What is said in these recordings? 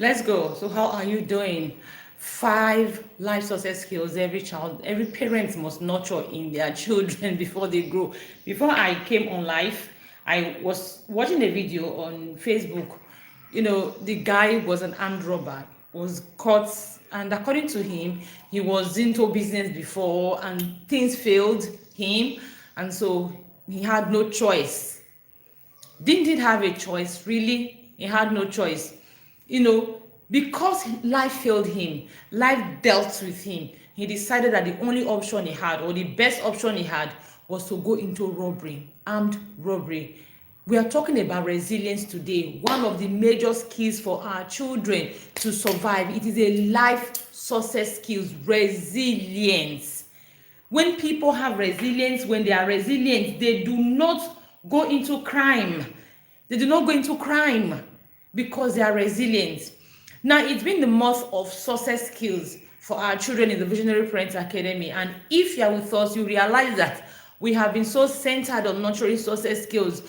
Let's go. So, how are you doing? 5 life success skills every parent must nurture in their children before they grow. Before I came on live, I was watching a video on Facebook. The guy was an armed robber, was caught, and according to him, he was into business before, and things failed him, and so he had no choice. Didn't he have a choice? Really, he had no choice. Because life failed him, life dealt with him, he decided that the only option he had, or the best option he had, was to go into robbery, armed robbery. We are talking about resilience today, one of the major skills for our children to survive. It is a life success skills, resilience. When people have resilience, when they are resilient, they do not go into crime. They do not go into crime because they are resilient. Now, it's been the month of success skills for our children in the Visionary Parents Academy. And if you are with us, you realize that we have been so centered on nurturing success skills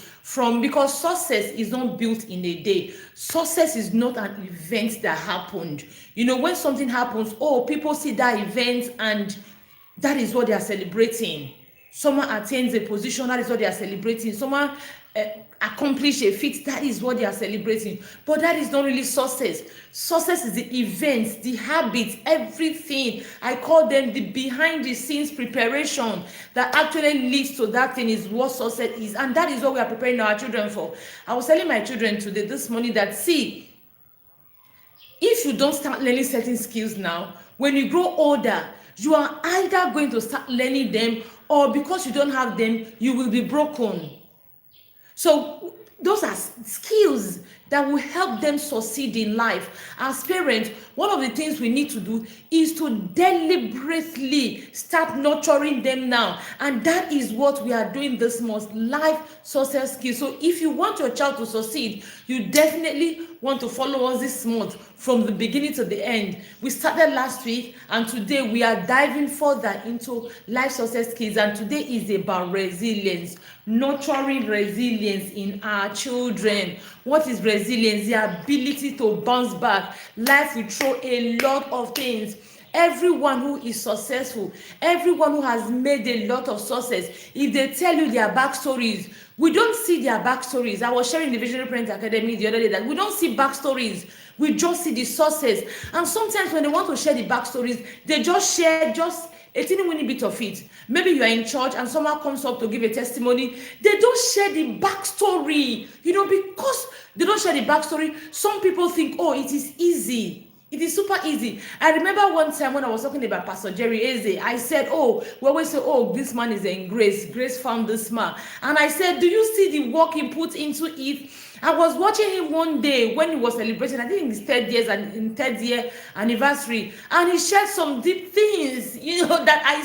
because success is not built in a day. Success is not an event that happened. When something happens, people see that event and that is what they are celebrating. Someone attains a position, that is what they are celebrating. Someone accomplish a feat, that is what they are celebrating. But that is not really success. Success is the events, the habits, everything. I call them the behind the scenes preparation that actually leads to that thing is what success is. And that is what we are preparing our children for. I was telling my children today, this morning, that see, if you don't start learning certain skills now, when you grow older, you are either going to start learning them, or because you don't have them, you will be broken. So those are skills that will help them succeed in life. As parents, one of the things we need to do is to deliberately start nurturing them now. And that is what we are doing this month, life success skills. So if you want your child to succeed, you definitely want to follow us this month from the beginning to the end. We started last week, and today we are diving further into life success skills. And today is about resilience, nurturing resilience in our children. What is resilience? The ability to bounce back. Life will throw a lot of things. Everyone who is successful, everyone who has made a lot of success, if they tell you their backstories, we don't see their backstories. I was sharing the Visionary Parents Academy the other day that we don't see backstories. We just see the success. And sometimes when they want to share the backstories, they just share just a teeny weeny bit of it. Maybe you are in church and someone comes up to give a testimony. They don't share the backstory. Because they don't share the backstory, some people think, it is easy. It is super easy. I remember one time when I was talking about Pastor Jerry Eze, I said, we always say, this man is in grace. Grace found this man. And I said, do you see the work he put into it? I was watching him one day when he was celebrating, I think his third year anniversary, and he shared some deep things, that I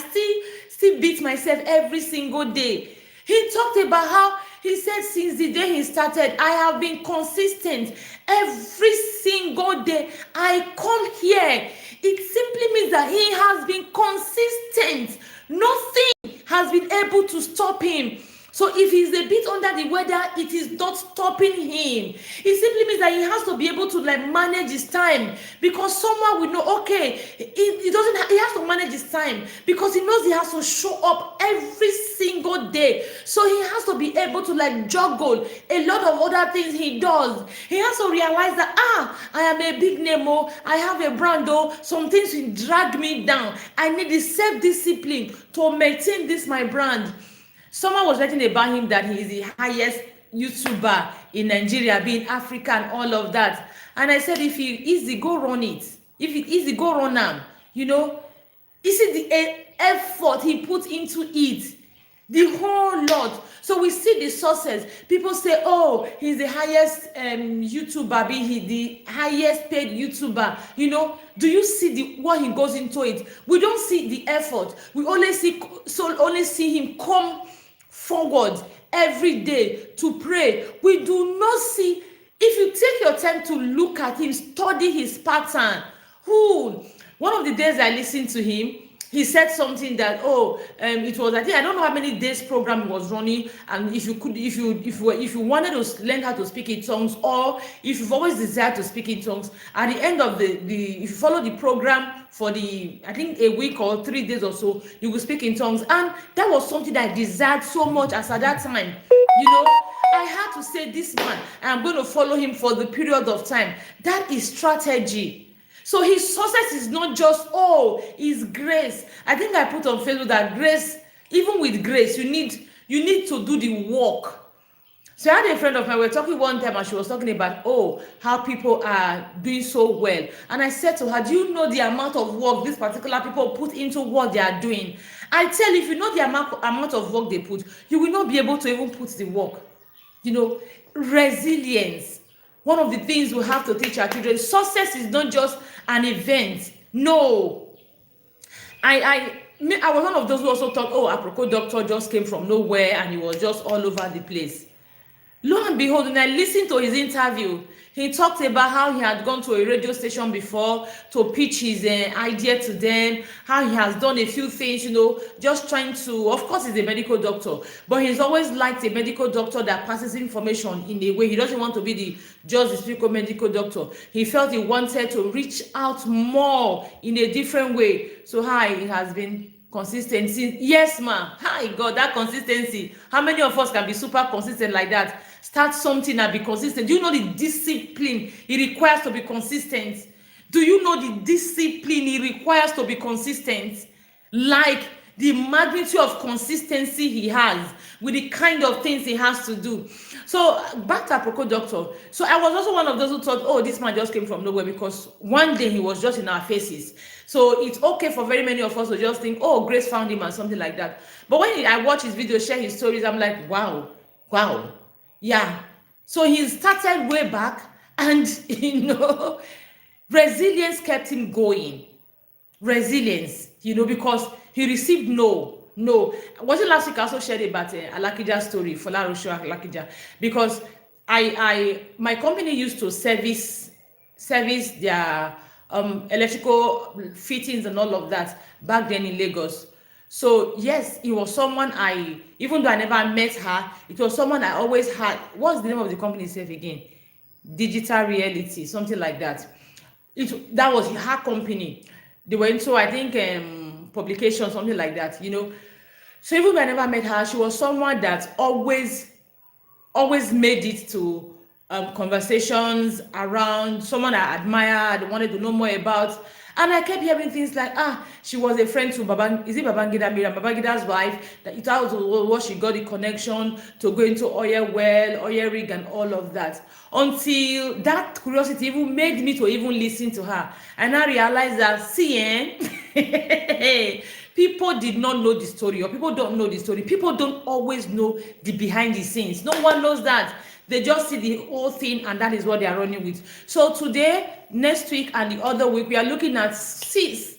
still beat myself every single day. He talked about how he said since the day he started, I have been consistent. Every single day I come here. It simply means that he has been consistent. Nothing has been able to stop him. So if he's a bit under the weather, it is not stopping him. It simply means that he has to be able to manage his time, because someone will know, he has to manage his time because he knows he has to show up every single day. So he has to be able to juggle a lot of other things he does. He has to realize that, I am a big name, I have a brand, some things will drag me down. I need the self-discipline to maintain this, my brand. Someone was writing about him that he is the highest YouTuber in Nigeria, being African, and all of that. And I said, if he easy, go run it. If it easy, go run them. You see the effort he put into it, the whole lot. So we see the success. People say, he's the highest YouTuber, he the highest paid YouTuber. Do you see what he goes into it? We don't see the effort. We only see him come forward every day to pray. We do not see, if you take your time to look at him, study his pattern. One of the days I listened to him, he said something that it was, I think, I don't know how many days program was running, and if you wanted to learn how to speak in tongues, or if you've always desired to speak in tongues, at the end of the if you follow the program for the, I think, a week or 3 days or so, you will speak in tongues. And that was something that I desired so much as at that time. I had to say, this man, I'm going to follow him for the period of time. That is strategy. So his success is not just, his grace. I think I put on Facebook that grace, even with grace, you need to do the work. So I had a friend of mine, we were talking one time, and she was talking about, how people are doing so well. And I said to her, do you know the amount of work these particular people put into what they are doing? I tell you, if you know the amount of work they put, you will not be able to even put the work. Resilience. One of the things we have to teach our children, success is not just an event. No. I was one of those who also thought, Aproko doctor just came from nowhere and he was just all over the place. Lo and behold, when I listened to his interview, he talked about how he had gone to a radio station before to pitch his idea to them, how he has done a few things, just trying to, of course he's a medical doctor, but he's always liked a medical doctor that passes information in a way. He doesn't want to be just the typical medical doctor. He felt he wanted to reach out more in a different way. So it has been consistency. Yes, ma'am. Hi, God, that consistency. How many of us can be super consistent like that? Start something and be consistent. Do you know the discipline it requires to be consistent? Do you know the discipline it requires to be consistent? Like the magnitude of consistency he has with the kind of things he has to do. So back to Aproko doctor. So I was also one of those who thought, this man just came from nowhere, because one day he was just in our faces. So it's okay for very many of us to just think, Grace found him and something like that. But when I watch his videos, share his stories, I'm like, wow. Yeah. So he started way back, and resilience kept him going. Resilience, because he received no. Was it last week I also shared about Alakija's story, Folarosho Alakija, because my company used to service their electrical fittings and all of that back then in Lagos. So yes, it was someone even though I never met her, it was someone I always had. What's the name of the company itself again? Digital Reality, something like that. That was her company. They were into, I think, publication, something like that, So even though I never met her, she was someone that always made it to conversations around someone I admired, wanted to know more about. And I kept hearing things like, she was a friend to Babangida Miriam, Babangida's wife, that it was what she got the connection to go into oil rig and all of that. Until that curiosity even made me to even listen to her. And I realized that, people did not know the story, or people don't know the story. People don't always know the behind the scenes. No one knows that. They just see the whole thing, and that is what they are running with. So today, next week, and the other week, we are looking at skills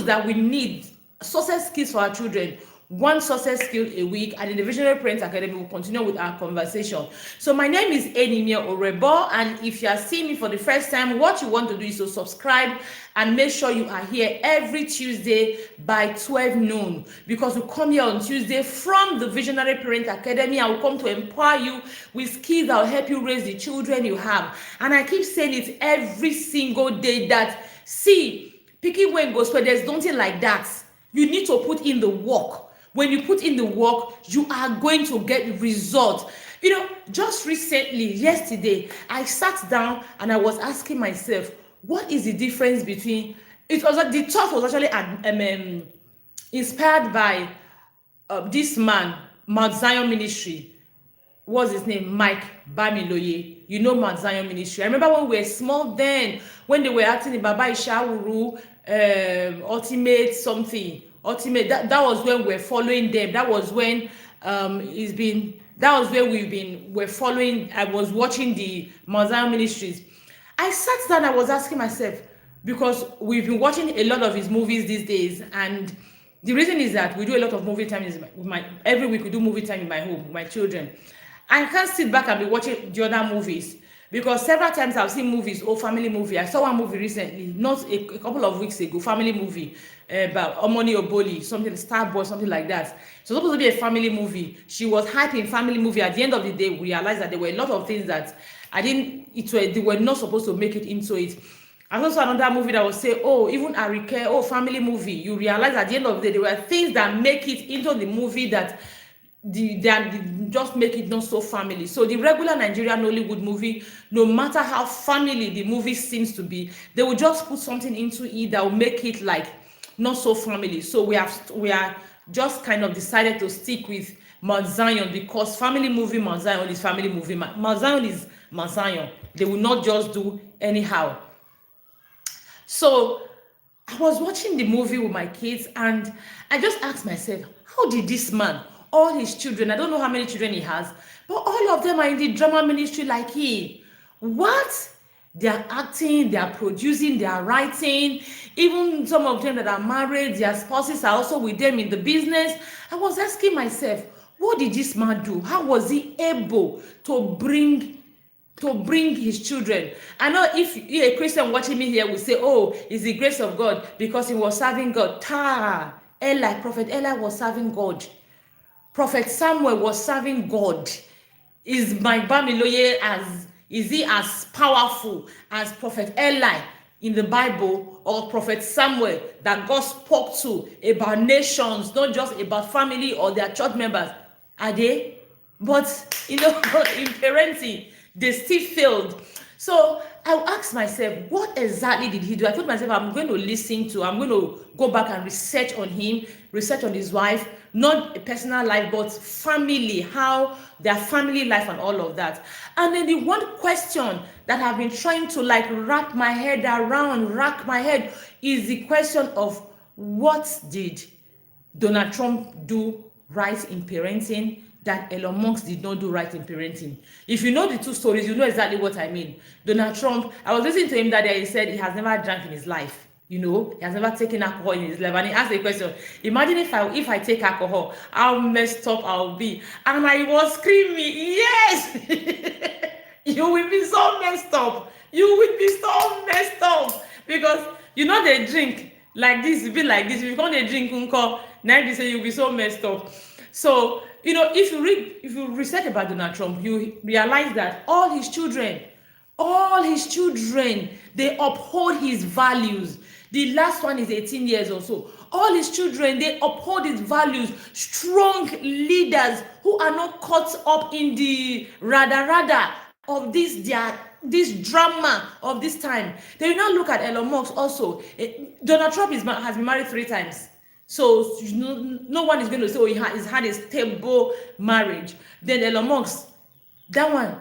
that we need, success skills for our children. One success skill a week, and in the Visionary Parents Academy, we'll continue with our conversation. So my name is Enimia Orebo, and if you are seeing me for the first time, what you want to do is to subscribe and make sure you are here every Tuesday by 12 noon, because we come here on Tuesday from the Visionary Parents Academy, and we'll come to empower you with skills that will help you raise the children you have. And I keep saying it every single day that, picking when goes where there's nothing like that. You need to put in the work. When you put in the work, you are going to get results. Just recently, yesterday, I sat down and I was asking myself, what is the difference between, the thought was actually inspired by this man, Mount Zion Ministry. What's his name? Mike Bamiloye. Mount Zion Ministry. I remember when we were small then, when they were acting in Baba Ishawuru, Ultimate, that was when we're following them. That was when we're following. I was watching the Mount Zion Ministries. I sat down, I was asking myself, because we've been watching a lot of his movies these days, and the reason is that we do a lot of movie time every week we do movie time in my home with my children. I can't sit back and be watching the other movies, Because several times I've seen movies, family movie. I saw one movie recently, not a couple of weeks ago, family movie about Omoni Oboli, something, Starboy, something like that. So supposed to be a family movie. She was hyping family movie. At the end of the day, we realized that there were a lot of things that they were not supposed to make it into it. I also saw another movie that would say, even Arike, family movie. You realize at the end of the day, there were things that make it into the movie that just make it not so family. So the regular Nigerian Nollywood movie, no matter how family the movie seems to be, they will just put something into it that will make it like not so family. So we are just kind of decided to stick with Mount Zion, because family movie Mount Zion is family movie. Mount Zion is Mount Zion. They will not just do anyhow. So I was watching the movie with my kids, and I just asked myself, how did this man, all his children, I don't know how many children he has, but all of them are in the drama ministry like he. What? They are acting, they are producing, they are writing. Even some of them that are married, their spouses are also with them in the business. I was asking myself, what did this man do? How was he able to bring his children? I know if you're a Christian watching me here will say, it's the grace of God because he was serving God. Prophet Eli was serving God. Prophet Samuel was serving God. Is my Bamiloye is he as powerful as Prophet Eli in the Bible, or Prophet Samuel that God spoke to about nations, not just about family or their church members? Are they? But in parenting, they still failed. So I asked myself, what exactly did he do? I told myself, I'm going to go back and research on him, research on his wife, not a personal life, but family, how their family life and all of that. And then the one question that I've been trying to wrap my head is the question of, what did Donald Trump do right in parenting that Elon Musk did not do right in parenting? If you know the two stories, you know exactly what I mean. Donald Trump, I was listening to him that day, he said he has never drank in his life. He has never taken alcohol in his life. And he asked a question, imagine if I take alcohol, how messed up I'll be. And I was screaming, yes! You will be so messed up. You will be so messed up. Because they drink like this, you be like this. If you can't drink, now they say you'll be so messed up. So, if you research about Donald Trump, you realize that all his children, they uphold his values. The last one is 18 years or so. All his children, they uphold his values. Strong leaders who are not caught up in the rada of this drama of this time. They will now look at Elon Musk also. Donald Trump has been married 3 times. So no one is going to say, he's had a stable marriage. Then Elon Musk, that one,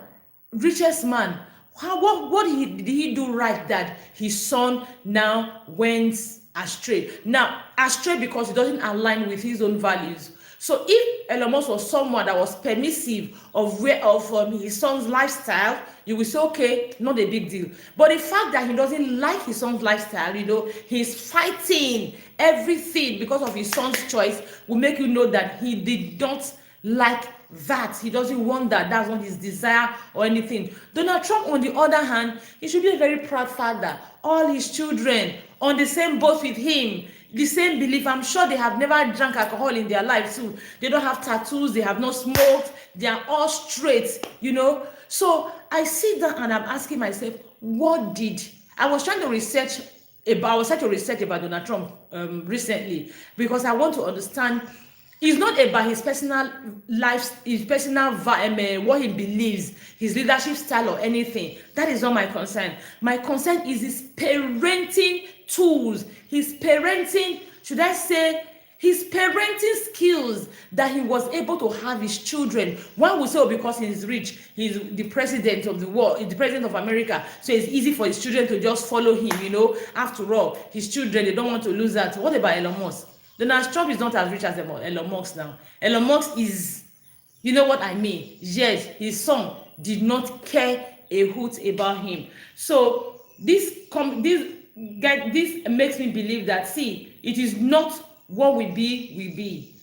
richest man. What did he do right that his son now went astray? Now, astray because he doesn't align with his own values. So if Elon Musk was someone that was permissive of his son's lifestyle, you will say, okay, not a big deal. But the fact that he doesn't like his son's lifestyle, he's fighting everything because of his son's choice, will make you know that he did not like that. He doesn't want that. That's not his desire or anything. Donald Trump, on the other hand, he should be a very proud father. All his children on the same boat with him, the same belief. I'm sure they have never drank alcohol in their life too. They don't have tattoos. They have not smoked. They are all straight, So I sit down and I'm asking myself, I was trying to research about Donald Trump recently, because I want to understand. It's not about his personal life, his personal what he believes, his leadership style or anything. That is not my concern. My concern is his parenting tools, his parenting skills that he was able to have his children. One will say, because he's rich, he's the president of the world, the president of America, so it's easy for his children to just follow him, After all, his children, they don't want to lose that. What about Elon Musk? Donald Trump is not as rich as Elon Musk now. Elon Musk is, you know what I mean? Yes, his son did not care a hoot about him. So this makes me believe that, see, it is not what we be.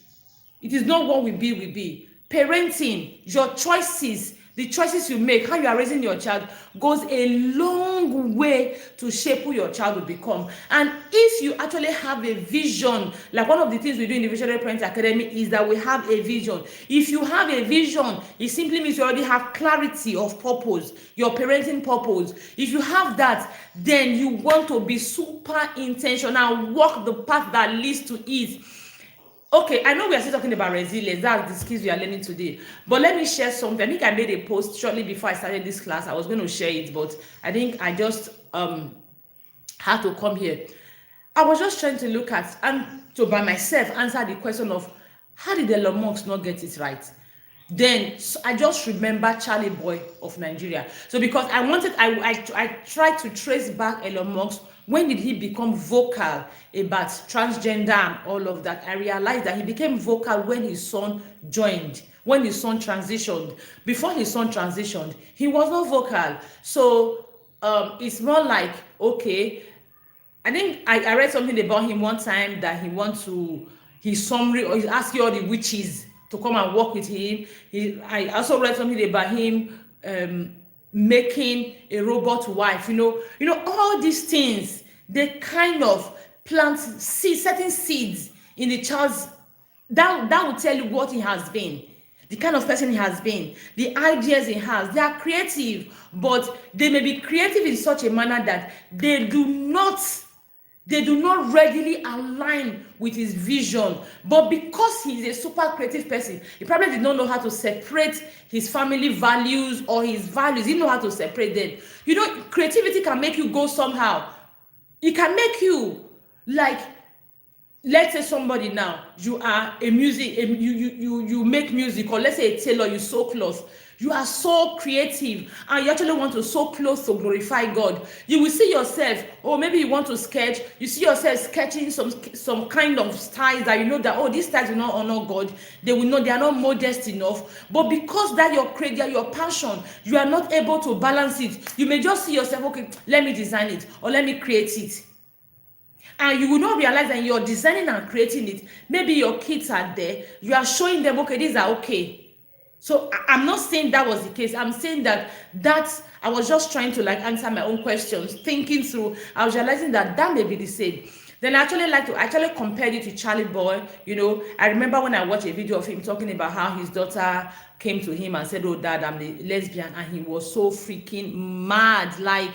It is not what we be. Parenting, your choices, the choices you make, how you are raising your child, goes a long way to shape who your child will become. And if you actually have a vision, like one of the things we do in the Visionary Parents Academy is that we have a vision. If you have a vision, it simply means you already have clarity of purpose, your parenting purpose. If you have that, then you want to be super intentional, walk the path that leads to it. Okay, I know we are still talking about resilience. That's the skills we are learning today. But let me share something. I think I made a post shortly before I started this class. I was going to share it, but I think I just had to come here. I was just trying to look at and to by myself answer the question of how did Elon Musk not get it right? Then I just remember Charlie Boy of Nigeria. So because I tried to trace back Elon Musk. When did he become vocal about transgender and all of that? I realized that he became vocal when his son joined, when his son transitioned. Before his son transitioned, he was not vocal. So it's more like, okay, I think I read something about him one time that he wants to, his summary, or he's asking all the witches to come and work with him. I also read something about him making a robot wife. You know, all these things, they kind of plant certain seeds in the child's, that will tell you what he has been, the kind of person he has been, the ideas he has. They are creative, but they may be creative in such a manner that they do not readily align with his vision. But because he's a super creative person, he probably did not know how to separate his family values or his values. He didn't know how to separate them. You know, creativity can make you go somehow. It can make you, like, let's say somebody now, you are a music, you make music, or let's say a tailor, you sew clothes. You are so creative and you actually want to sew clothes to glorify God. You will see yourself, or maybe you want to sketch, you see yourself sketching some kind of styles that you know that, oh, these styles will not honor God. They will know they are not modest enough. But because that your passion, you are not able to balance it. You may just see yourself, okay, let me design it or let me create it. And you will not realize that you're designing and creating it. Maybe your kids are there. You are showing them, okay, these are okay. So I'm not saying that was the case. I'm saying that I was just trying to like answer my own questions, thinking through. I was realizing that may be the same. Then I actually compared it to Charlie Boy. You know, I remember when I watched a video of him talking about how his daughter came to him and said, "Oh, Dad, I'm a lesbian," and he was so freaking mad, like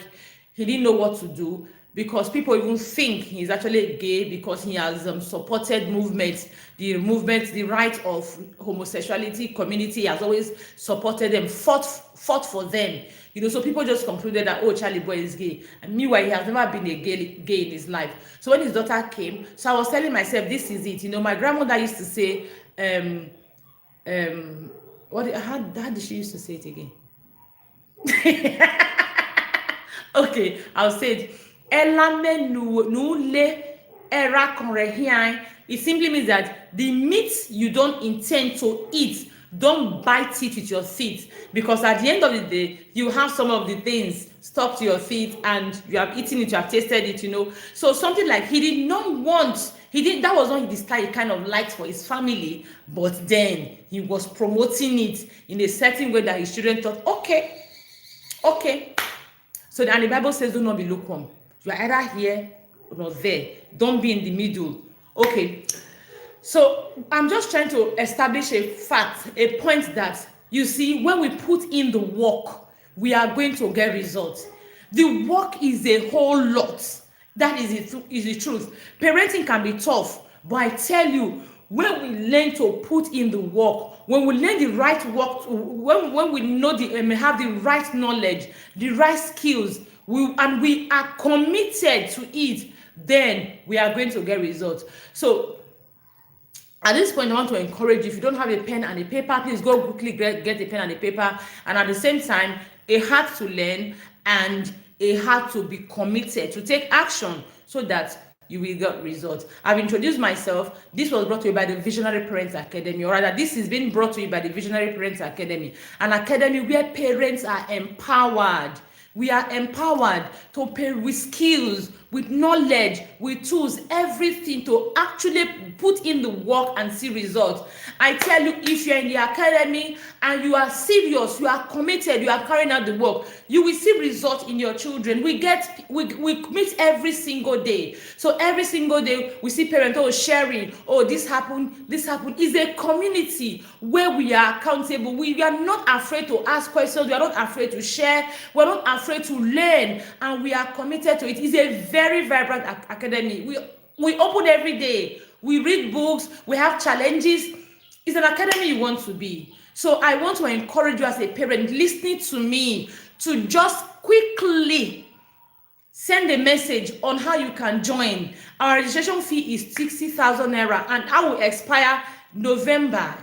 he didn't know what to do. Because people even think he's actually gay because he has supported movements, the right of homosexuality community has always supported them, fought for them. You know, so people just concluded that, oh, Charlie Boy is gay. And meanwhile, he has never been a gay in his life. So when his daughter came, so I was telling myself, this is it. You know, my grandmother used to say, how did she used to say it again? Okay, I'll say it. It simply means that the meat you don't intend to eat, don't bite it with your teeth, because at the end of the day you have some of the things stuck to your teeth and you have eaten it, you have tasted it, you know. So something like that was not the style he kind of liked for his family, but then he was promoting it in a certain way that his children thought, okay. So and the Bible says, do not be lukewarm. You are either here or not there. Don't be in the middle. Okay. So I'm just trying to establish a fact, a point that, you see, when we put in the work, we are going to get results. The work is a whole lot. That is the truth. Parenting can be tough, but I tell you, when we learn to put in the work, when we learn the right work, when we know have the right knowledge, the right skills, and we are committed to it, then we are going to get results. So at this point, I want to encourage you, if you don't have a pen and a paper, please go quickly get a pen and a paper. And at the same time, a heart to learn and a heart to be committed, to take action so that you will get results. I've introduced myself. This was brought to you by the Visionary Parents Academy, or rather, this is being brought to you by the Visionary Parents Academy, an academy where parents are empowered. We are empowered to pay with skills, with knowledge, with tools, everything to actually put in the work and see results. I tell you, if you're in the academy and you are serious, you are committed, you are carrying out the work, you will see results in your children. We meet every single day. So every single day we see parents sharing, this happened. It's a community where we are accountable. We are not afraid to ask questions. We are not afraid to share. We are not afraid to learn, and we are committed to it. It's a very vibrant academy. We open every day. We read books. We have challenges. It's an academy you want to be. So I want to encourage you as a parent listening to me to just quickly send a message on how you can join. Our registration fee is 60,000 naira, and I will expire November.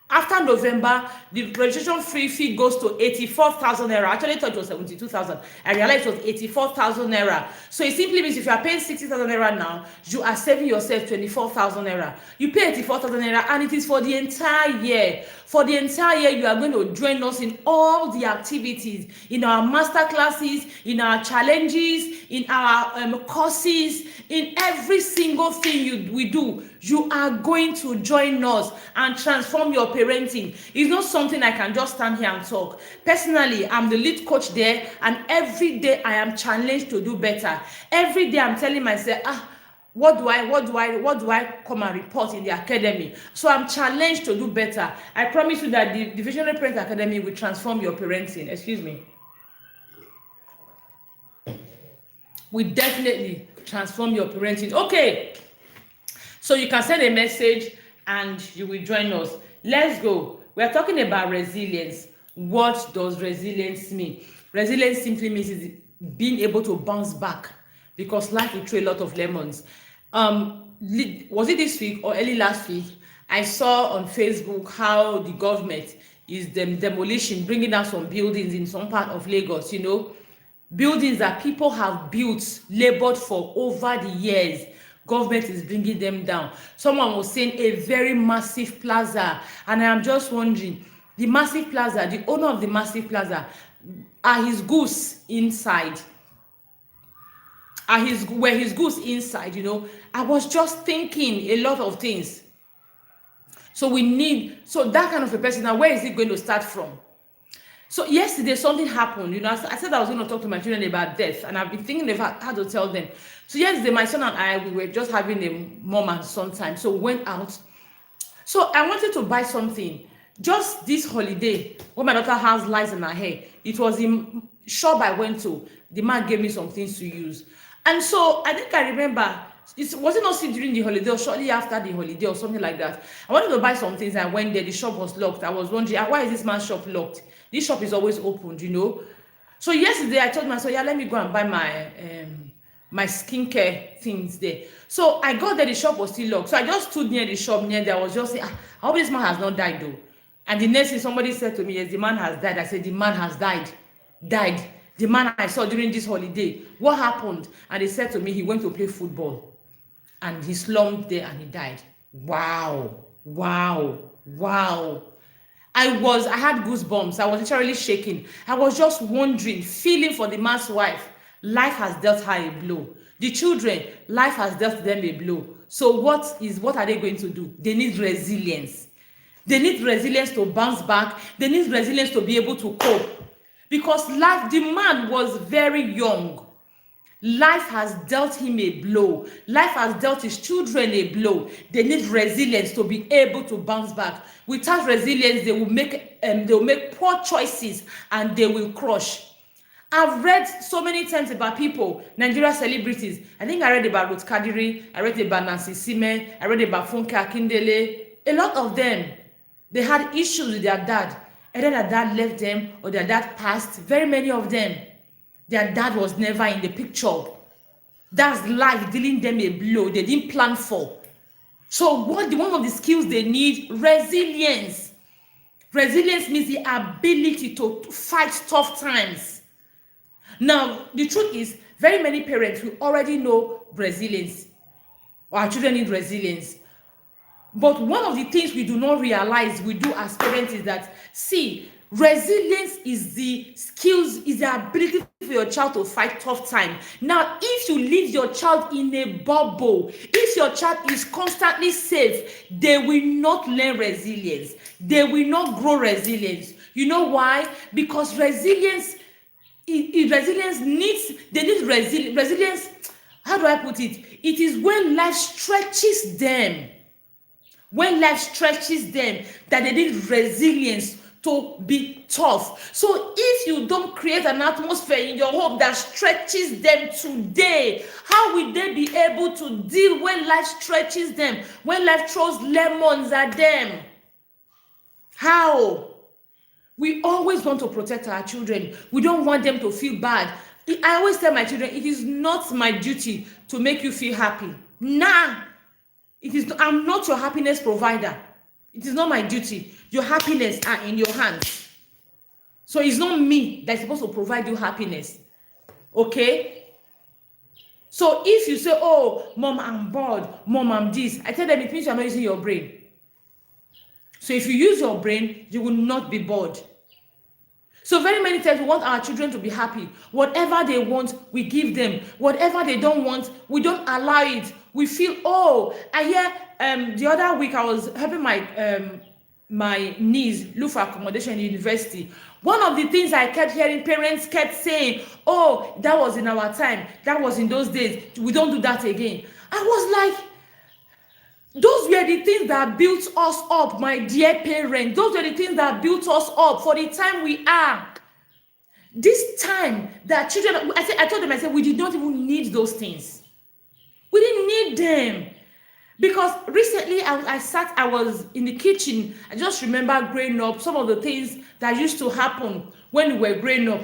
After November, the registration fee goes to 84,000 naira. I actually thought it was 72,000. I realized it was 84,000 naira. So it simply means if you are paying 60,000 naira now, you are saving yourself 24,000 naira. You pay 84,000 naira, and it is for the entire year. For the entire year, you are going to join us in all the activities, in our master classes, in our challenges, in our courses, in every single thing we do. You are going to join us and transform your parenting. It's not something I can just stand here and talk. Personally, I'm the lead coach there, and every day I am challenged to do better. Every day I'm telling myself, what do I come and report in the academy? So I'm challenged to do better. I promise you that the Visionary Parent Academy will transform your parenting. Excuse me. We definitely transform your parenting. Okay. So you can send a message and you will join us. Let's go. We are talking about resilience. What does resilience mean? Resilience simply means being able to bounce back, because life will throw a lot of lemons. Was it this week or early last week? I saw on Facebook how the government is demolishing, bringing down some buildings in some part of Lagos, buildings that people have built, labored for over the years. Government is bringing them down. Someone was saying a very massive plaza, and I am just wondering, the massive plaza, the owner of the massive plaza, are his goods inside? Were his goods inside? I was just thinking a lot of things. So that kind of a person. Now, where is it going to start from? So yesterday something happened. I said I was going to talk to my children about death, and I've been thinking about how to tell them. So yesterday, my son and I, we were just having a mom and son time. So we went out. So I wanted to buy something. Just this holiday, when my daughter has lice in her hair, it was the shop I went to. The man gave me some things to use. And so I think I remember, was it not during the holiday or shortly after the holiday or something like that? I wanted to buy some things. I went there. The shop was locked. I was wondering, why is this man's shop locked? This shop is always opened, So yesterday I told myself, let me go and buy my skincare things there. So I got there, the shop was still locked. So I just stood near the shop, there. I was just saying, I hope this man has not died though. And the next thing somebody said to me, yes, the man has died. I said, the man has died. The man I saw during this holiday. What happened? And they said to me, he went to play football. And he slumped there and he died. Wow. I had goosebumps. I was literally shaking. I was just wondering, feeling for the man's wife. Life has dealt her a blow. The children, life has dealt them a blow. So what are they going to do? They need resilience. They need resilience to bounce back. They need resilience to be able to cope. Because the man was very young. Life has dealt him a blow. Life has dealt his children a blow. They need resilience to be able to bounce back. Without resilience, they will make poor choices and they will crush. I've read so many times about people, Nigeria celebrities. I think I read about Ruth Kadiri. I read about Nancy Sime. I read about Funke Akindele. A lot of them, they had issues with their dad. Either their dad left them or their dad passed. Very many of them, their dad was never in the picture. That's life dealing them a blow they didn't plan for. So one of the skills they need, resilience. Resilience means the ability to fight tough times. Now, the truth is, very many parents will already know resilience. Our children need resilience. But one of the things we do not realize we do as parents is that, resilience is the skills, is the ability for your child to fight tough time. Now, if you leave your child in a bubble, if your child is constantly safe, they will not learn resilience. They will not grow resilience. You know why? Because resilience resilience. How do I put it? It is when life stretches them. When life stretches them, that they need resilience to be tough. So if you don't create an atmosphere in your home that stretches them today, how will they be able to deal when life stretches them, when life throws lemons at them? How? We always want to protect our children. We don't want them to feel bad. I always tell my children, it is not my duty to make you feel happy. Nah, it is. I'm not your happiness provider. It is not my duty. Your happiness are in your hands. So it's not me that's supposed to provide you happiness. Okay? So if you say, oh, mom, I'm bored. Mom, I'm this. I tell them it means you're not using your brain. So if you use your brain, you will not be bored. So very many times we want our children to be happy. Whatever they want, we give them. Whatever they don't want, we don't allow it. We feel, oh, I hear the other week I was helping my niece look for accommodation in university. One of the things I kept hearing, parents kept saying, oh, that was in our time. That was in those days. We don't do that again. I was like, those were the things that built us up, my dear parents. Those were the things that built us up for the time we are. This time that children, I told them, I said, we did not even need those things. We didn't need them. Because recently I was in the kitchen. I just remember growing up, some of the things that used to happen when we were growing up,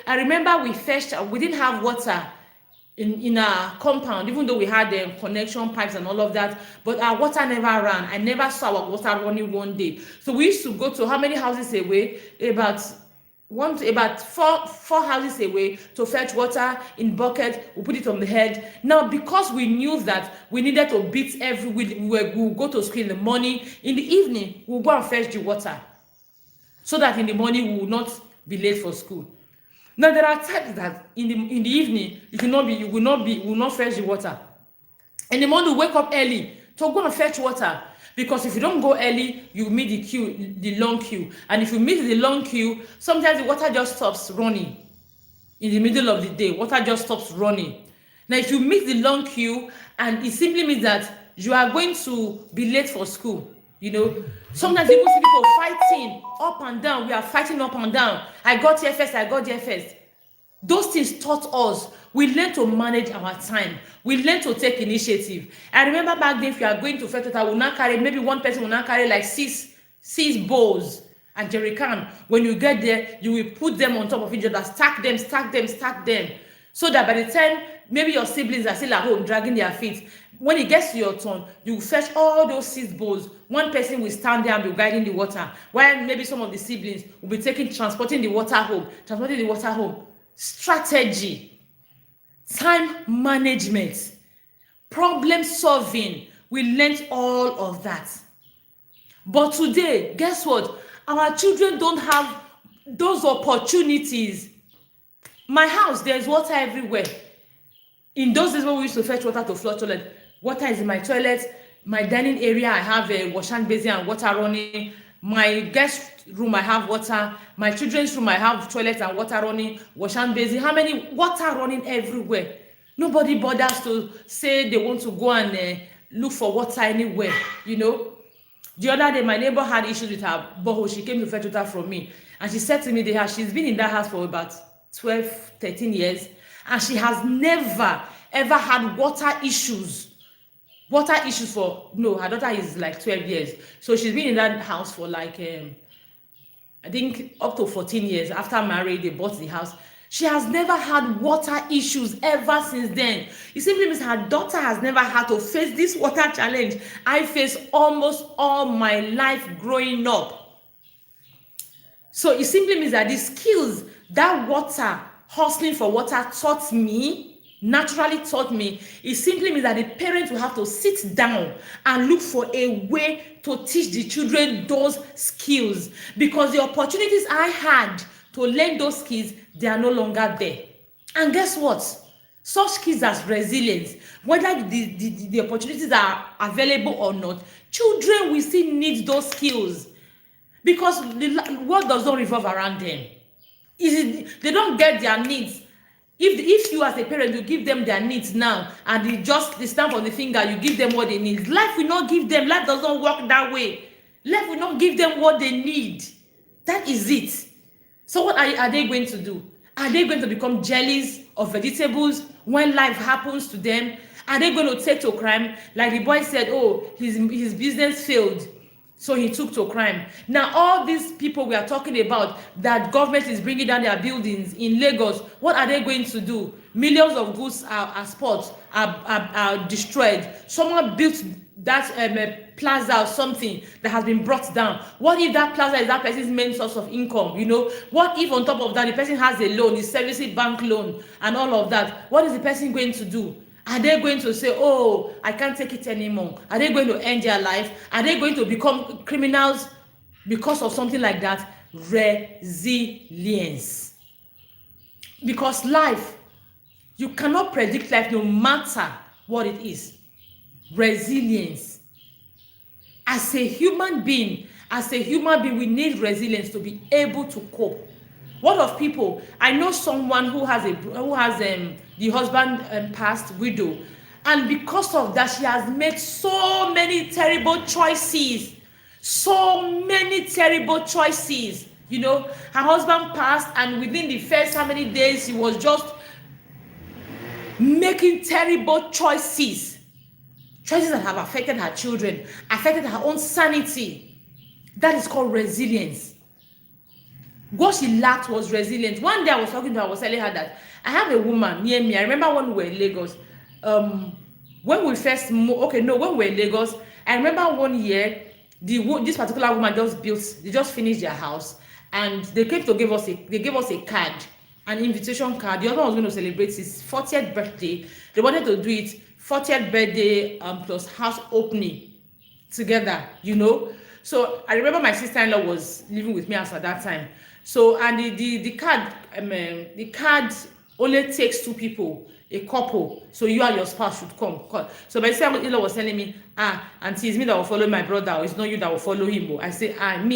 I remember we didn't have water in our compound, even though we had the connection pipes and all of that, but our water never ran. I never saw our water running one day. So we used to go to how many houses away? About four houses away to fetch water in bucket. We put it on the head. Now, because we knew that we needed to beat we'll go to school in the morning. In the evening, we'll go and fetch the water, so that in the morning we will not be late for school. Now there are times that in the evening you will not fetch the water. In the morning, wake up early to go and fetch water, because if you don't go early, you meet the long queue, and if you miss the long queue, sometimes the water just stops running. In the middle of the day, water just stops running. Now, if you miss the long queue, and it simply means that you are going to be late for school. Sometimes even see people fighting up and down. We are fighting up and down. I got here first. Those things taught us. We learn to manage our time. We learn to take initiative. I remember back then, if you are going to fetch water, will not carry, maybe one person will not carry like six bowls and jerry can. When you get there, you will put them on top of each other, stack them, so that by the time maybe your siblings are still at home dragging their feet, when it gets to your turn, you fetch all those 6 bowls. One person will stand there and be guiding the water, while maybe some of the siblings will be transporting the water home. Strategy, time management, problem solving. We learned all of that. But today, guess what? Our children don't have those opportunities. My house, there's water everywhere. In those days when we used to fetch water to flush toilet, water is in my toilet. My dining area, I have a wash hand basin and water running. My guest room, I have water. My children's room, I have toilet and water running, wash hand basin. How many water running everywhere? Nobody bothers to say they want to go and look for water anywhere, The other day, my neighbor had issues with her borehole. She came to fetch water from me. And she said to me, she's been in that house for about 12, 13 years. And she has never, ever had water issues. Her daughter is like 12 years. So she's been in that house for like, I think up to 14 years. After marriage, they bought the house. She has never had water issues ever since then. It simply means her daughter has never had to face this water challenge I faced almost all my life growing up. So it simply means that the skills that hustling for water naturally taught me, it simply means that the parents will have to sit down and look for a way to teach the children those skills, because the opportunities I had to learn those skills, they are no longer there. And guess what? Such kids as resilience, whether the opportunities are available or not, children will still need those skills because the world does not revolve around them. They don't get their needs. If you as a parent, you give them their needs now and the stamp on the finger, you give them what they need. Life will not give them. Life does not work that way. Life will not give them what they need. That is it. So what are they going to do? Are they going to become jealous of vegetables when life happens to them? Are they going to take to crime? Like the boy said, oh, his business failed, so he took to crime. Now, all these people we are talking about that government is bringing down their buildings in Lagos, what are they going to do? Millions of goods are spoiled, are destroyed. Someone built that plaza or something that has been brought down. What if that plaza is that person's main source of income? What if on top of that the person has a loan, is servicing bank loan and all of that? What is the person going to do? Are they going to say, oh, I can't take it anymore? Are they going to end their life? Are they going to become criminals because of something like that? Resilience. Because life, you cannot predict life no matter what it is. Resilience. As a human being, we need resilience to be able to cope. What of people? I know someone who has the husband passed, widow, and because of that, she has made so many terrible choices. Her husband passed, and within the first how many days, she was just making terrible choices that have affected her children, affected her own sanity. That is called resilience. What she lacked was resilience. One day I was talking to her, I was telling her that I have a woman near me. I remember when we were in Lagos. When we were in Lagos, I remember one year, this particular woman just finished their house, and they came to give us a card, an invitation card. The other one was going to celebrate his 40th birthday. They wanted to do it 40th birthday plus house opening together, So I remember my sister-in-law was living with me as at that time. So, and the card only takes 2 people, a couple. So you and your spouse should come. So my sister-in-law was telling me, auntie, it's me that will follow my brother, or it's not you that will follow him. I say, I'm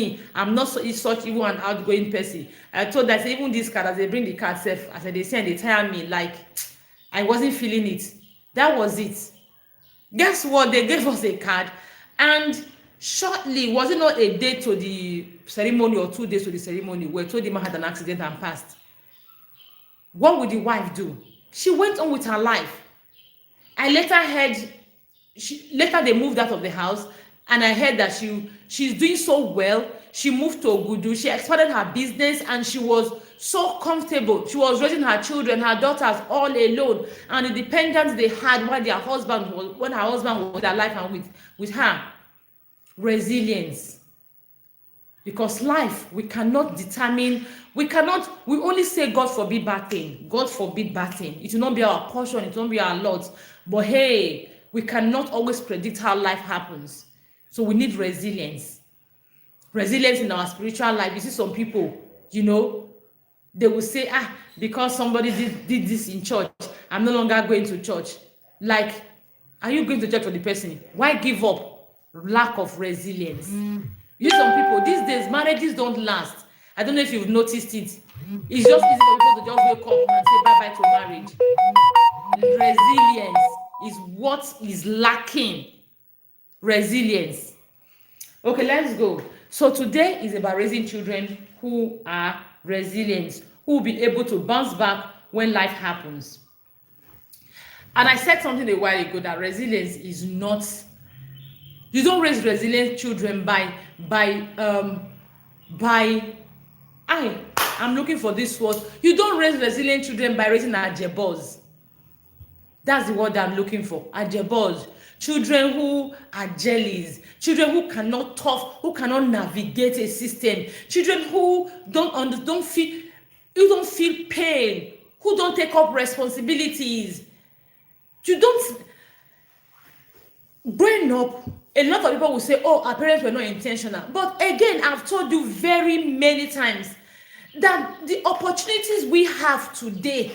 not such even an outgoing person. I told her, even this card, as they bring the card safe, as they say, and they tell me, like, I wasn't feeling it. That was it. Guess what? They gave us a card, and shortly, was it not a day to the ceremony or 2 days to the ceremony, we told the man had an accident and passed? What would the wife do? She went on with her life. I later heard, later they moved out of the house, and I heard that she's doing so well. She moved to Ogudu. She expanded her business, and she was so comfortable. She was raising her children, her daughters, all alone, and the dependence they had when her husband was alive and with her. Resilience. Because life, we only say God forbid bad thing. God forbid bad thing. It will not be our portion, it won't be our lot. But hey, we cannot always predict how life happens. So we need resilience. Resilience in our spiritual life. You see some people, they will say, because somebody did this in church, I'm no longer going to church. Like, are you going to church for the person? Why give up? Lack of resilience. You see some people, these days, marriages don't last. I don't know if you've noticed it. It's just easy for people to just wake up and say bye-bye to marriage. Resilience is what is lacking. Resilience. Okay, let's go. So today is about raising children who are resilient, who will be able to bounce back when life happens. And I said something a while ago that resilience is not, you don't raise resilient children I'm looking for this word. You don't raise resilient children by raising ajebos. That's the word I'm looking for. Ajebos. Children who are jealous. Children who cannot navigate a system. Children who don't feel pain. Who don't take up responsibilities. Growing up, a lot of people will say, our parents were not intentional. But again, I've told you very many times that the opportunities we have today